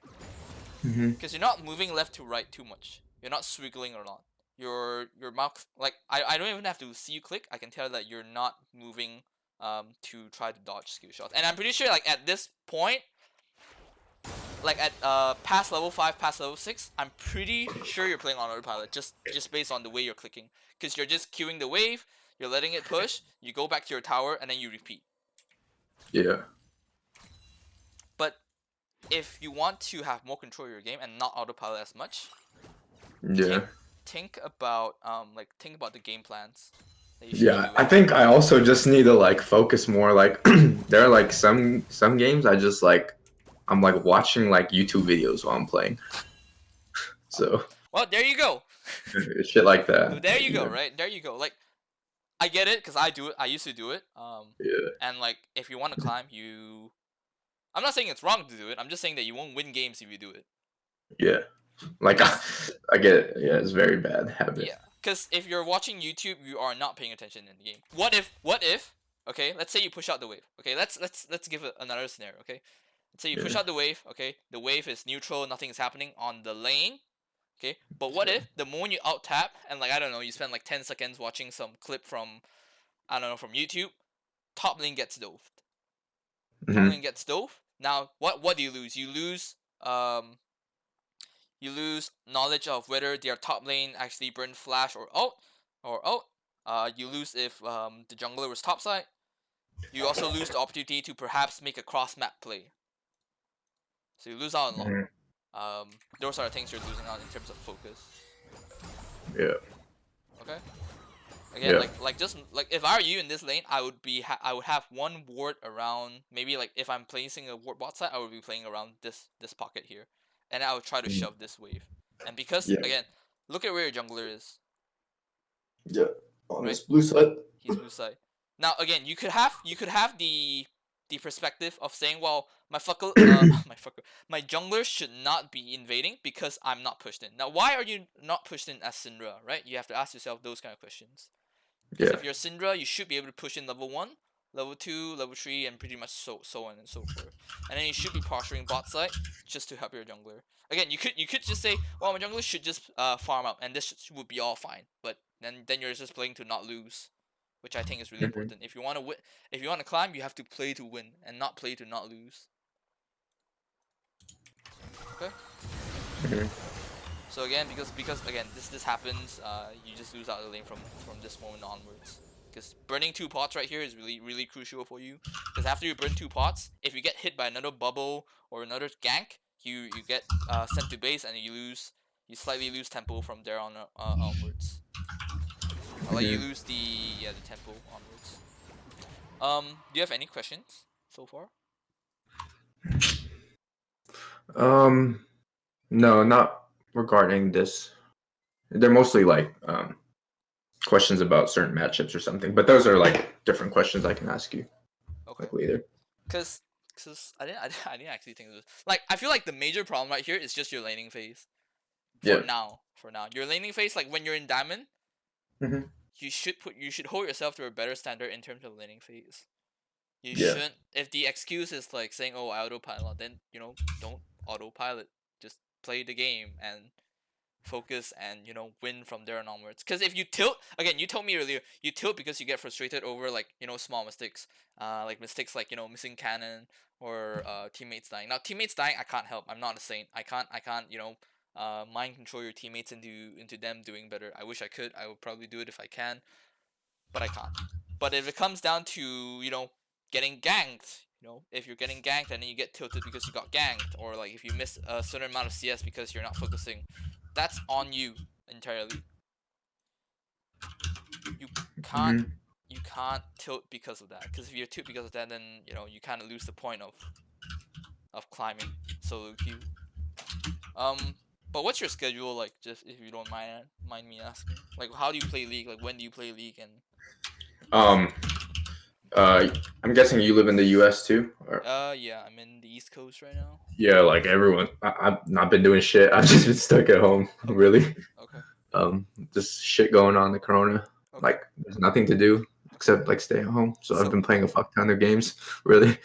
Hmm. because you're not moving left to right too much. You're not swiggling or not. Your mouse like I don't even have to see you click. I can tell that you're not moving to try to dodge skill shots. And I'm pretty sure like at this point, like at past level 5, past level 6, I'm pretty sure you're playing on autopilot just based on the way you're clicking. Because you're just queuing the wave, you're letting it push, you go back to your tower, and then you repeat. Yeah. But if you want to have more control of your game and not autopilot as much, Yeah. think about the game plans that you should be Yeah, I doing. think I also just need to like focus more. Like there are like some games I just like I'm like watching like YouTube videos while I'm playing. So Well, there you go. shit like that. There Like, you go, right? There you go. Like I get it because I do it. I used to do it. Yeah. And like if you want to climb, I'm not saying it's wrong to do it. I'm just saying that you won't win games if you do it. Yeah. Like Because I get it. Yeah, it's very bad habit. yeah, because if you're watching YouTube, you are not paying attention in the game. What if? Okay, let's say you push out the wave. Okay, let's give it another scenario. Okay, let's say you push Yeah. out the wave. Okay, the wave is neutral, nothing is happening on the lane. Okay, but what if the moment you out tap and like I don't know, you spend like 10 seconds watching some clip from I don't know from YouTube, top lane gets doved. Top Hmm. lane gets dove. Now what do you lose? You lose knowledge of whether their top lane actually burned flash or ult. You lose if the jungler was topside. You also lose the opportunity to perhaps make a cross map play. So you lose out on a lot. Hmm. Those are the things you're losing out in terms of focus. Yeah. Okay. Again, Yeah. like just like if I were you in this lane, I would have one ward around. Maybe like if I'm placing a ward bot side, I would be playing around this pocket here, and I would try to Mhm. shove this wave. And because Yeah. again, look at where your jungler is, Yeah. On right? this blue side. He's blue side. Now again, you could have the perspective of saying, well, my jungler should not be invading because I'm not pushed in. Now, why are you not pushed in as Syndra, right? You have to ask yourself those kind of questions. Because Yeah. if you're Syndra, you should be able to push in level 1, level 2, level 3, and pretty much so on and so forth. And then you should be posturing bot side just to help your jungler. Again, you could just say, well, my jungler should just farm up, and this would be all fine. But then you're just playing to not lose, which I think is really Hmm. important. If you want to win, if you want to climb, you have to play to win and not play to not lose. Okay. Hmm. So again, because again this happens, you just lose out the lane from this moment onwards. Because burning 2 pots right here is really crucial for you. Because after you burn 2 pots, if you get hit by another bubble or another gank, you get sent to base and you slightly lose tempo from there on onwards. I'll let you Hmm. lose the tempo onwards. Do you have any questions so far? No, not regarding this. They're mostly like questions about certain matchups or something. But those are like different questions I can ask you Okay. like later. Cause, I didn't actually think of this. Like, I feel like the major problem right here is just your laning phase. For Yeah. now, your laning phase, like when you're in diamond, Hmm. you should hold yourself to a better standard in terms of laning phase. You Yeah. shouldn't. If the excuse is like saying, "Oh, I autopilot," then don't autopilot. Just play the game and focus and win from there on onwards. Because if you tilt again, you told me earlier you tilt because you get frustrated over like small mistakes, like mistakes like missing cannon or teammates dying. Now teammates dying I can't help. I'm not a saint. I can't mind control your teammates into them doing better. I wish I could. I would probably do it if I can, but I can't. But if it comes down to getting ganked, if you're getting ganked and then you get tilted because you got ganked, or like if you miss a certain amount of CS because you're not focusing, that's on you entirely. You can't Hmm. you can't tilt because of that. Because if you tilt because of that, then you kind of lose the point of climbing solo queue. Um, but what's your schedule like? Just if you don't mind me asking, like how do you play League? Like when do you play League and Um. I'm guessing you live in the U.S. too. Or, yeah, I'm in the East Coast right now. yeah, like everyone. I've not been doing shit. I've just been stuck at home. Okay, Really. okay, Just shit going on the Corona. okay, Like there's nothing to do okay. except like stay at home. So I've So been playing a fuck ton of games. Really.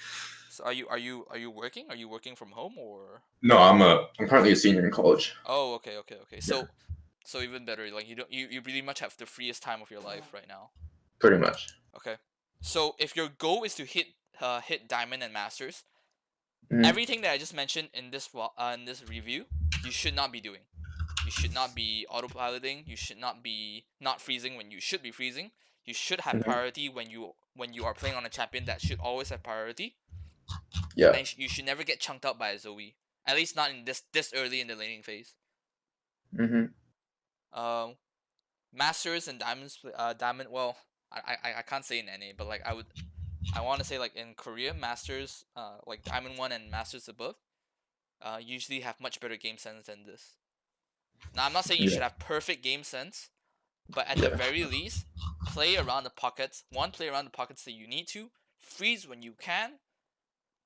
so are you working? Are you working from home or? No, I'm currently a senior in college. Oh, okay, okay, okay. Yeah, So even better. Like you pretty much have the freest time of your life right now. pretty much. Okay. So if your goal is to hit diamond and masters, Hmm. everything that I just mentioned in this review, you should not be doing. You should not be autopiloting. You should not be not freezing when you should be freezing. You should have Hmm. priority when you are playing on a champion that should always have priority. Yeah. And you should never get chunked out by a Zoe. At least not in this early in the laning phase. Hmm. Um, Masters and diamonds. Diamond. Well, I can't say in NA, but like I want to say like in Korea, Masters, like Diamond One and Masters above, usually have much better game sense than this. Now I'm not saying you Yeah. should have perfect game sense, but at the Yeah. very least, play around the pockets. Play around the pockets that you need to. Freeze when you can.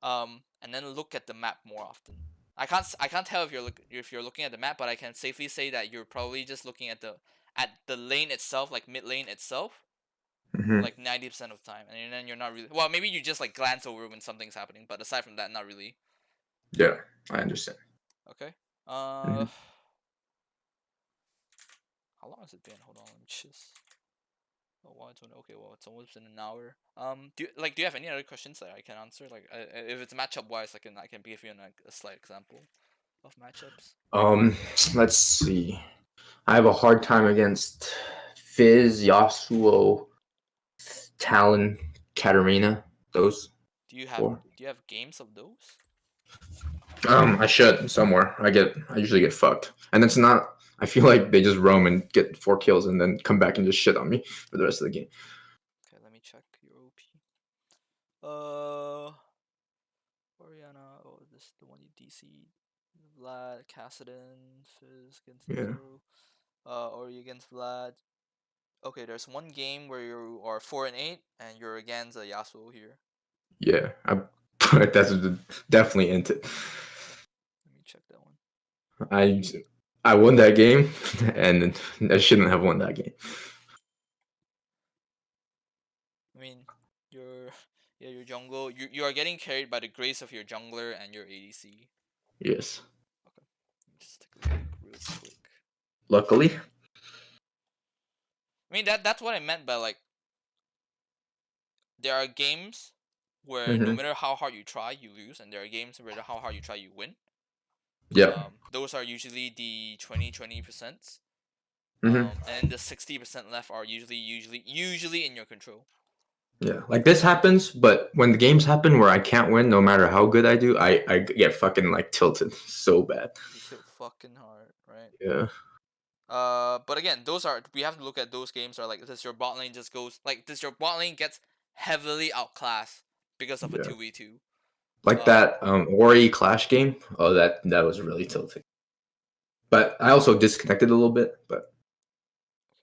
And then look at the map more often. I can't tell if you're looking at the map, but I can safely say that you're probably just looking at the lane itself, like mid lane itself, Hmm. like 90% of the time, and then you're not really. Well, maybe you just like glance over when something's happening, but aside from that, not really. Yeah. I understand. Okay. Hmm. How long has it been? Hold on, let me just. Oh, wow, okay. Well, it's almost been an hour. Do you have any other questions that I can answer? Like, if it's matchup wise, I can give you a slight example of matchups. Um. Let's see. I have a hard time against Fizz, Yasuo, Talon, Katarina. Those Do you have four. do you have games of those? I should somewhere. I usually get fucked, and it's not. I feel like they just roam and get 4 kills and then come back and just shit on me for the rest of the game. Okay, let me check your OP. Uh, Oriana. Oh, this is the one you DC. Vlad, Kassadin, Fizz against Yeah, Zero. Ori against Vlad. Okay, there's one game where you are 4-8 and you're against a Yasuo here. yeah. That's definitely into. Okay, let me check that one. I I won that game, and I shouldn't have won that game. I mean, your yeah, your jungle. You are getting carried by the grace of your jungler and your ADC. Yes, Okay, let me just take a look real quick. luckily. I mean that's what I meant by like there are games where no Hmm. matter how hard you try, you lose, and there are games where how hard you try, you win. Yeah. Those are usually the 20%. Hmm. And the 60% left are usually in your control. Yeah, like this happens, but when the games happen where I can't win, no matter how good I do, I get fucking like tilted so bad. You tilt fucking hard, right? Yeah, But again, we have to look at those games are like does your bot lane just goes like does your bot lane gets heavily outclassed because of a yeah. 2v2. Like Uh, that Ori Clash game. Oh, that was really tilting. But I also disconnected a little bit. But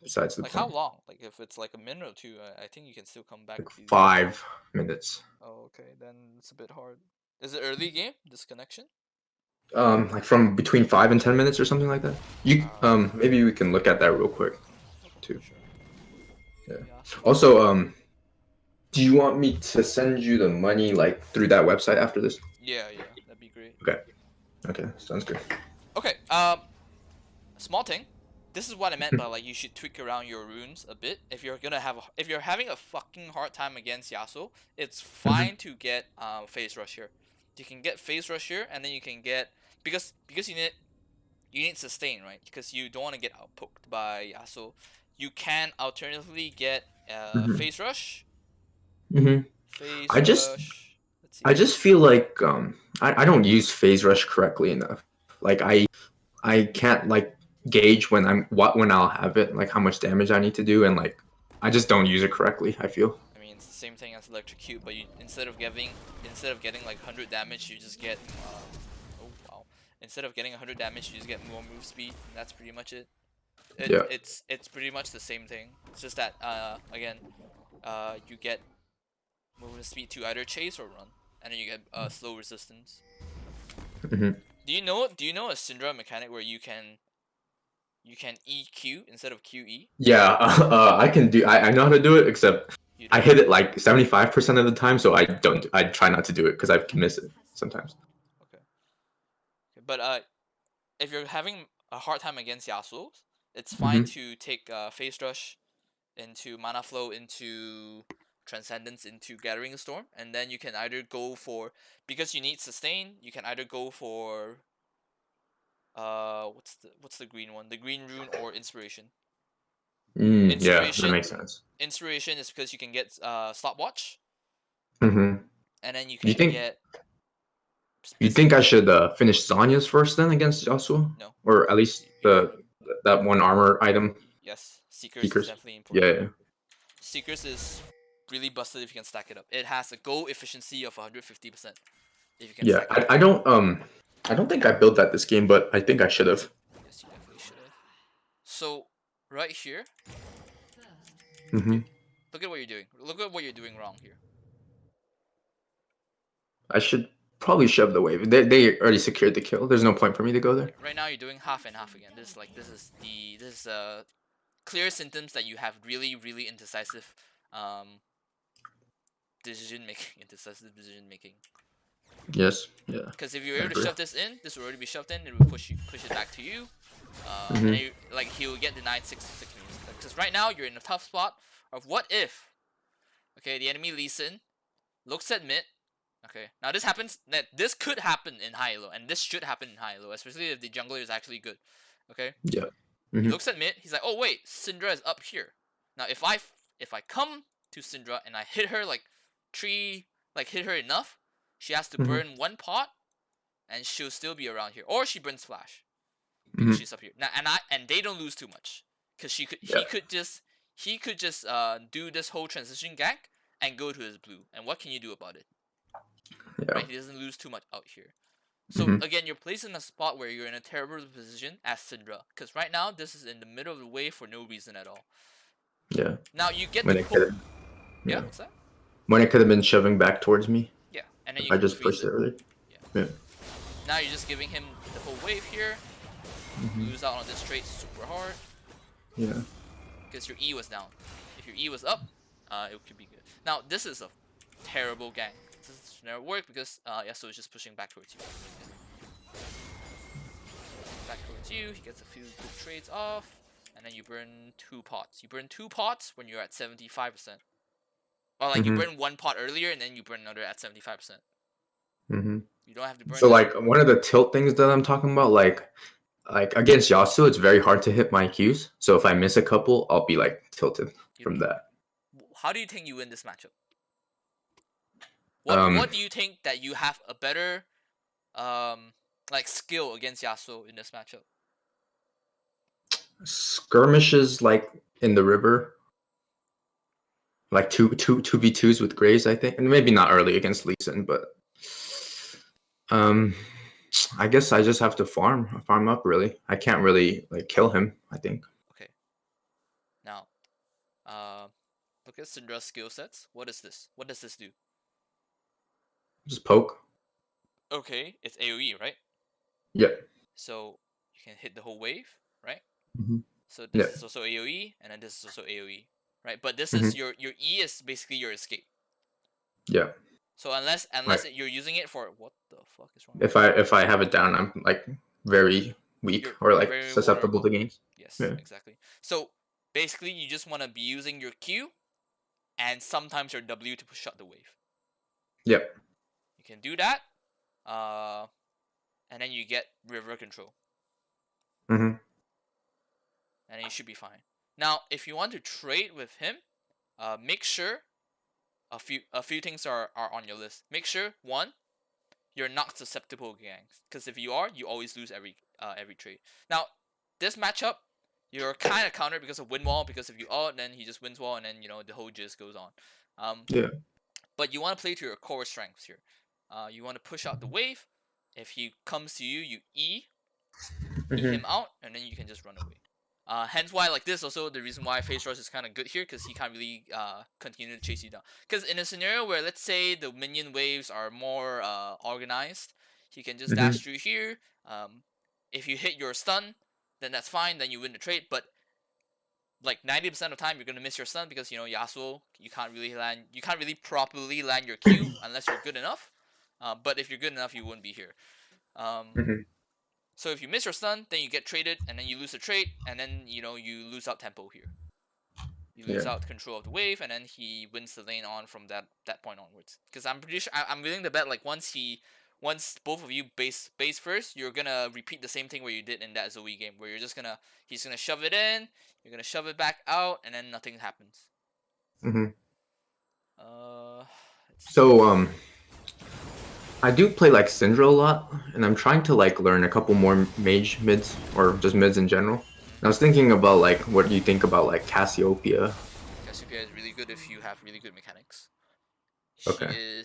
besides the Like how point. long? Like if it's like a minute or two, I think you can still come back Like to. 5 minutes. Oh, okay, then it's a bit hard. Is it early game disconnection? Like from between 5 and 10 minutes or something like that. You maybe we can look at that real quick Okay, too. sure. Yeah. Yasuo. Also, do you want me to send you the money like through that website after this? Yeah, that'd be great. Okay. Okay, sounds good. Okay, small thing. This is what I meant by like you should tweak around your runes a bit. If you're having a fucking hard time against Yasuo, it's fine to get phase rush here. You can get phase rush here, and then you can get because you need sustain, right? Because you don't want to get outpoked by Yasuo. You can alternatively get phase rush, hmm phase I just rush. Let's see. I just feel like I don't use phase rush correctly enough. Like I can't like gauge when I'll have it, like how much damage I need to do, and like I just don't use it correctly, I feel. I mean, it's the same thing as electrocute, but you instead of getting like 100 damage, you just get oh wow. Instead of getting 100 damage, you just get more move speed. And that's pretty much it. Yeah. It's pretty much the same thing. It's just that again, you get movement speed to either chase or run, and then you get slow resistance. hmm Do you know a Syndra mechanic where you can EQ instead of QE? Yeah, I can do. I know how to do it, except You I don't. hit it like 75% of the time, so I don't. I try not to do it because I can miss it sometimes. Okay. Okay. But if you're having a hard time against Yasuo, it's fine hmm to take Phase Rush into Mana Flow into Transcendence into Gathering Storm, and then you can either go for because you need sustain. You can either go for what's the green one? The green rune or Inspiration. Yeah, that Inspiration makes sense. Inspiration is because you can get Stopwatch, hmm and then you You can think get you think I specific. should finish Zanya's first then against Yasuo, No, or at least you don't need. that one armor item, Yes, Seekers is Seekers? definitely important. Yeah, yeah. Seekers is really busted if you can stack it up. It has a go efficiency of 150% if you can Yeah, stack it up. I don't think I built that this game, but I think I should have. Yes, you definitely should have. So right here, hmm look at what you're doing. Look at what you're doing wrong here. I should probably shove the wave. They already secured the kill. There's no point for me to go there. Right now you're doing half and half again. This is clear symptoms that you have really indecisive decision making. Indecisive decision making. Yes. Yeah. Because if you're I able to agree. shove this in, this will already be shoved in. It will push it back to you, and hmm then like he will get denied 6 minutes. Because right now you're in a tough spot of what if, okay, the enemy Lee Sin looks at mid. Okay, now this happens. This could happen in high elo, and this should happen in high elo, especially if the jungler is actually good. Okay, Yeah. he hmm looks at mid. He's like, oh wait, Syndra is up here. Now if I come to Syndra and I hit her like hit her enough, she has to hmm burn one pot and she'll still be around here, or she burns flash because hmm she's up here now. And they don't lose too much because Yeah. he could just do this whole transition gank and go to his blue. And what can you do about it? Yeah. Right, he doesn't lose too much out here. So hmm again, you're placed in a spot where you're in a terrible position as Syndra, because right now this is in the middle of the wave for no reason at all. Yeah. Now you get When to it could pull. have. Yeah, Yeah. what's that? When it could have been shoving back towards me Yeah, and then if you I can just freeze pushed it. it early. Yeah. Yeah. Now you're just giving him the whole wave here. hmm Lose out on this trade super hard Yeah. because your E was down. If your E was up, it could be good. Now this is a terrible gank. This never work because Yasuo is just pushing back towards you. Back towards you, he gets a few good trades off, and then you burn 2 pots. You burn 2 pots when you're at 75%. Or like you hmm burn 1 pot earlier and then you burn another at 75%. hmm You don't have to burn So this. like one of the tilt things that I'm talking about, like against Yasuo, it's very hard to hit my Qs. So if I miss a couple, I'll be like tilted from that. How do you think you win this matchup? Um, What do you think that you have a better like skill against Yasuo in this matchup? skirmishes like in the river, like two v twos with Graves, I think, and maybe not early against Lee Sin, but um, I guess I just have to farm up. Really, I can't really like kill him. I think. Okay. Now, look at Syndra's skill sets. What is this? What does this do? Just poke. Okay, it's AoE, right? Yeah. So you can hit the whole wave, right? Mm-hmm. So Yeah. this is also AoE, and then this is also AoE, right? But this Mm-hmm. is your E is basically your escape. Yeah. So unless Right. you're using it for what the fuck is wrong? If I have it down, I'm like very weak or You're like very susceptible vulnerable. to games. Yes, Yeah. exactly. So basically, you just want to be using your Q and sometimes your W to push out the wave. Yep. You can do that, and then you get river control, Mm-hmm. and then you should be fine. Now, if you want to trade with him, make sure a few things are on your list. Make sure one, you're not susceptible to ganks, because if you are, you always lose every trade. Now, this matchup, you're kind of countered because of win wall, because if you ult, then he just wins wall, and then the whole gist goes on. Yeah. But you want to play to your core strengths here. You want to push out the wave. If he comes to you, you Mm-hmm. him out, and then you can just run away. Hence why, like, this also the reason why Phase Rush is kind of good here, because he can't really continue to chase you down. Because in a scenario where, let's say, the minion waves are more organized, he can just Mm-hmm. dash through here. If you hit your stun, then that's fine, then you win the trade. But like 90% of the time, you're gonna miss your stun because Yasuo, you can't really properly land your Q unless you're good enough. But if you're good enough, you wouldn't be here. Mm-hmm. So if you miss your stun, then you get traded, and then you lose the trade, and then you lose out tempo here. You lose Yeah. out control of the wave, and then he wins the lane on from that point onwards. Because I'm pretty sure I'm willing to bet like once both of you base first, you're gonna repeat the same thing where you did in that Zoe game, where he's gonna shove it in, you're gonna shove it back out, and then nothing happens. Mm-hmm. Let's see. So I do play like Syndra a lot, and I'm trying to like learn a couple more mage mids or just mids in general. And I was thinking about like what do you think about like Cassiopeia? Cassiopeia is really good if you have really good mechanics. Okay.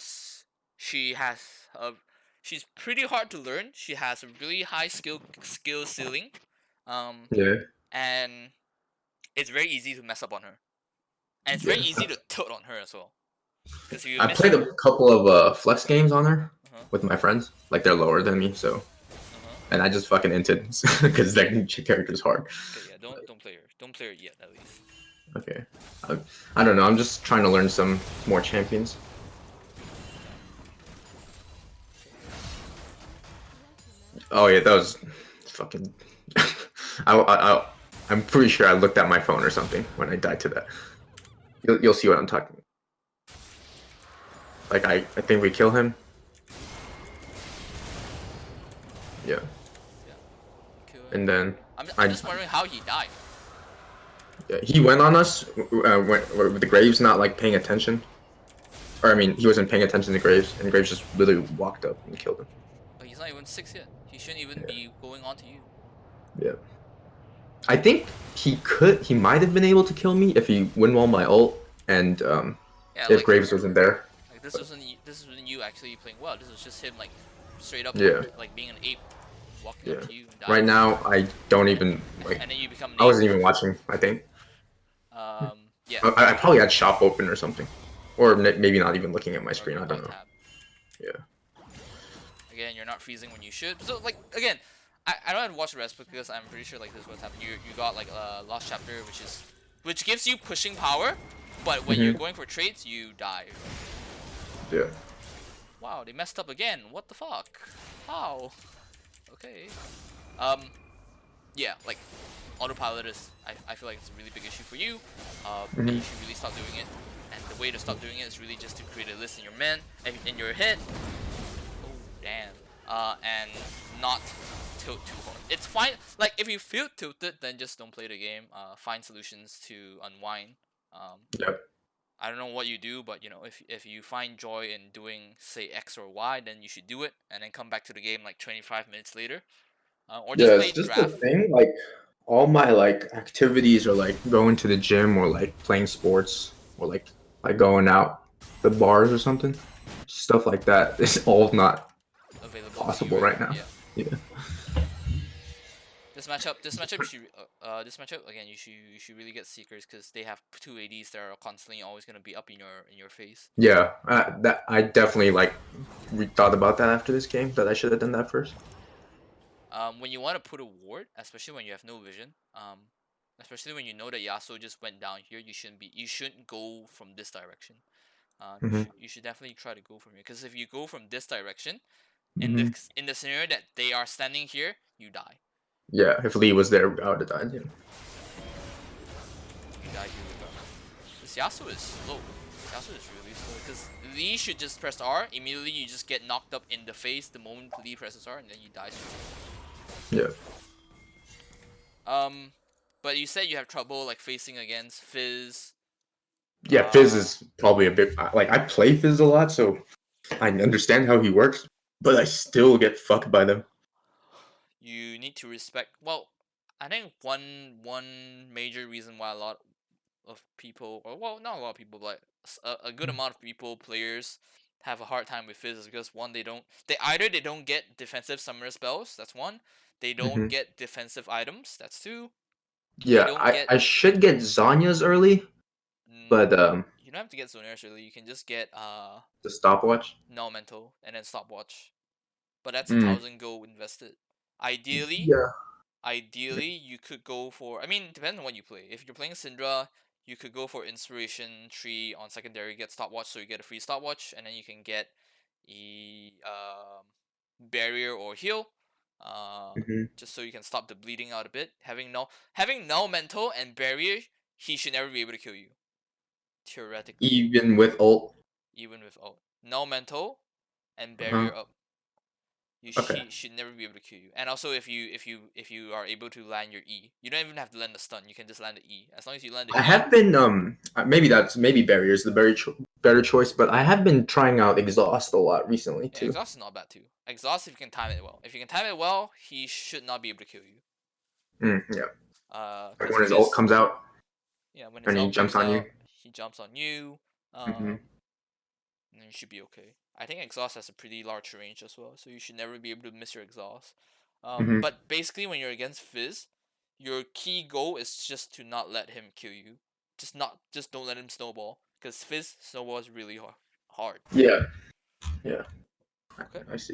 She has a she's pretty hard to learn. She has a really high skill ceiling, Yeah. and it's very easy to mess up on her, and it's very Yeah. easy to tilt on her as well. Because if you I miss played her, a couple of flex games on her uh-huh, with my friends. Like they're lower than me, so uh-huh. and I just fucking inted because that character's hard. Okay, yeah, don't play her. Don't play her yet, at least. Okay. I don't know. I'm just trying to learn some more champions. Oh yeah, that was fucking. I'm pretty sure I looked at my phone or something when I died to that. You'll see what I'm talking about. Like I think we kill him. Yeah. Yeah. Kill him. And then I'm just wondering how he died. yeah, he went on us with the Graves not like paying attention. Or I mean, he wasn't paying attention to Graves, and Graves just literally walked up and killed him. But he's not even 6 yet. He shouldn't even be going on to you. Yeah. I think he might have been able to kill me if he win wall my ult and Yeah, if like Graves wasn't there. like this wasn't you actually playing well. This was just him like straight up Yeah. like being an ape walking Yeah. up to you and dying. Right now, I don't even like. And then you become an I ape. wasn't even watching. I think. Yeah. I probably had shop open or something, or maybe not even looking at my screen. I don't know. Tab. Yeah. Again, you're not freezing when you should. So like again, I don't have to watch the rest because I'm pretty sure like this is what's happening. You got like a lost chapter which gives you pushing power, but when you're going for trades you die. Yeah. Wow, they messed up again. What the fuck? How? Okay. Yeah, like autopilot is I feel like it's a really big issue for you. And you should really stop doing it. And the way to stop doing it is really just to create a list in your head. Oh damn. And not tilt too hard. It's fine. Like if you feel tilted, then just don't play the game. Find solutions to unwind. Yep. I don't know what you do, but if you find joy in doing say X or Y, then you should do it, and then come back to the game like 25 minutes later, or just Yeah, play it's just the draft. thing. Like all my like activities are like going to the gym or like playing sports or like going out the bars or something. Stuff like that is all not Available to possible you right now. Yeah. Yeah. matchup, this matchup again. You should really get Seekers because they have two ADs that are constantly always gonna be up in your face. Yeah, that I definitely like thought about that after this game that I should have done that first. When you want to put a ward, especially when you have no vision, especially when you know that Yasuo just went down here, you shouldn't go from this direction. Hmm. You should definitely try to go from here because if you go from this direction, Hmm. in the scenario that they are standing here, you die. Yeah, if Lee was there, I would have died. Yeah. You die here regardless. This Yasuo is slow. Yasuo is really slow because Lee should just press R. Immediately you just get knocked up in the face the moment Lee presses R, and then you die. Yeah. But you said you have trouble like facing against Fizz. Yeah, Fizz is probably a bit like I play Fizz a lot, so I understand how he works, but I still get fucked by them. You need to respect. Well, I think one major reason why a lot of people, or well, not a lot of people, but a good amount of people, players, have a hard time with Fizz is because one, they don't get defensive summoner spells. That's one. They don't Hmm. get defensive items. That's two. They Yeah, don't get. I should get Zanya's early, but You don't have to get Zonairs really. You can just get the stopwatch. null mental and then stopwatch. But that's a Mm. 1,000 gold invested. Ideally, Yeah. ideally you could go for. I mean, depending on what you play. If you're playing Syndra, you could go for Inspiration Tree on secondary, get stopwatch, so you get a free stopwatch, and then you can get a barrier or heal, Hmm. just so you can stop the bleeding out a bit. Having null mental and barrier, he should never be able to kill you. Theoretically, Even with ult. even with ult. Null mental and Uh-huh. barrier up. Okay. He should never be able to kill you. And also, if you are able to land your E, you don't even have to land the stun. You can just land the E. As long as you land the I E, have been maybe barriers the better choice, but I have been trying out exhaust a lot recently yeah, too. exhaust is not bad too. Exhaust if you can time it well. If you can time it well, he should not be able to kill you. Yeah, like Because when his ult Fizz, comes out yeah, when his and he ult jumps comes on you. out, he jumps on you. Hmm. And you should be okay. I think exhaust has a pretty large range as well, so you should never be able to miss your exhaust. Hmm. But basically, when you're against Fizz, your key goal is just to not let him kill you. Just don't let him snowball, because Fizz snowballs really hard. Yeah, yeah. Okay. I see.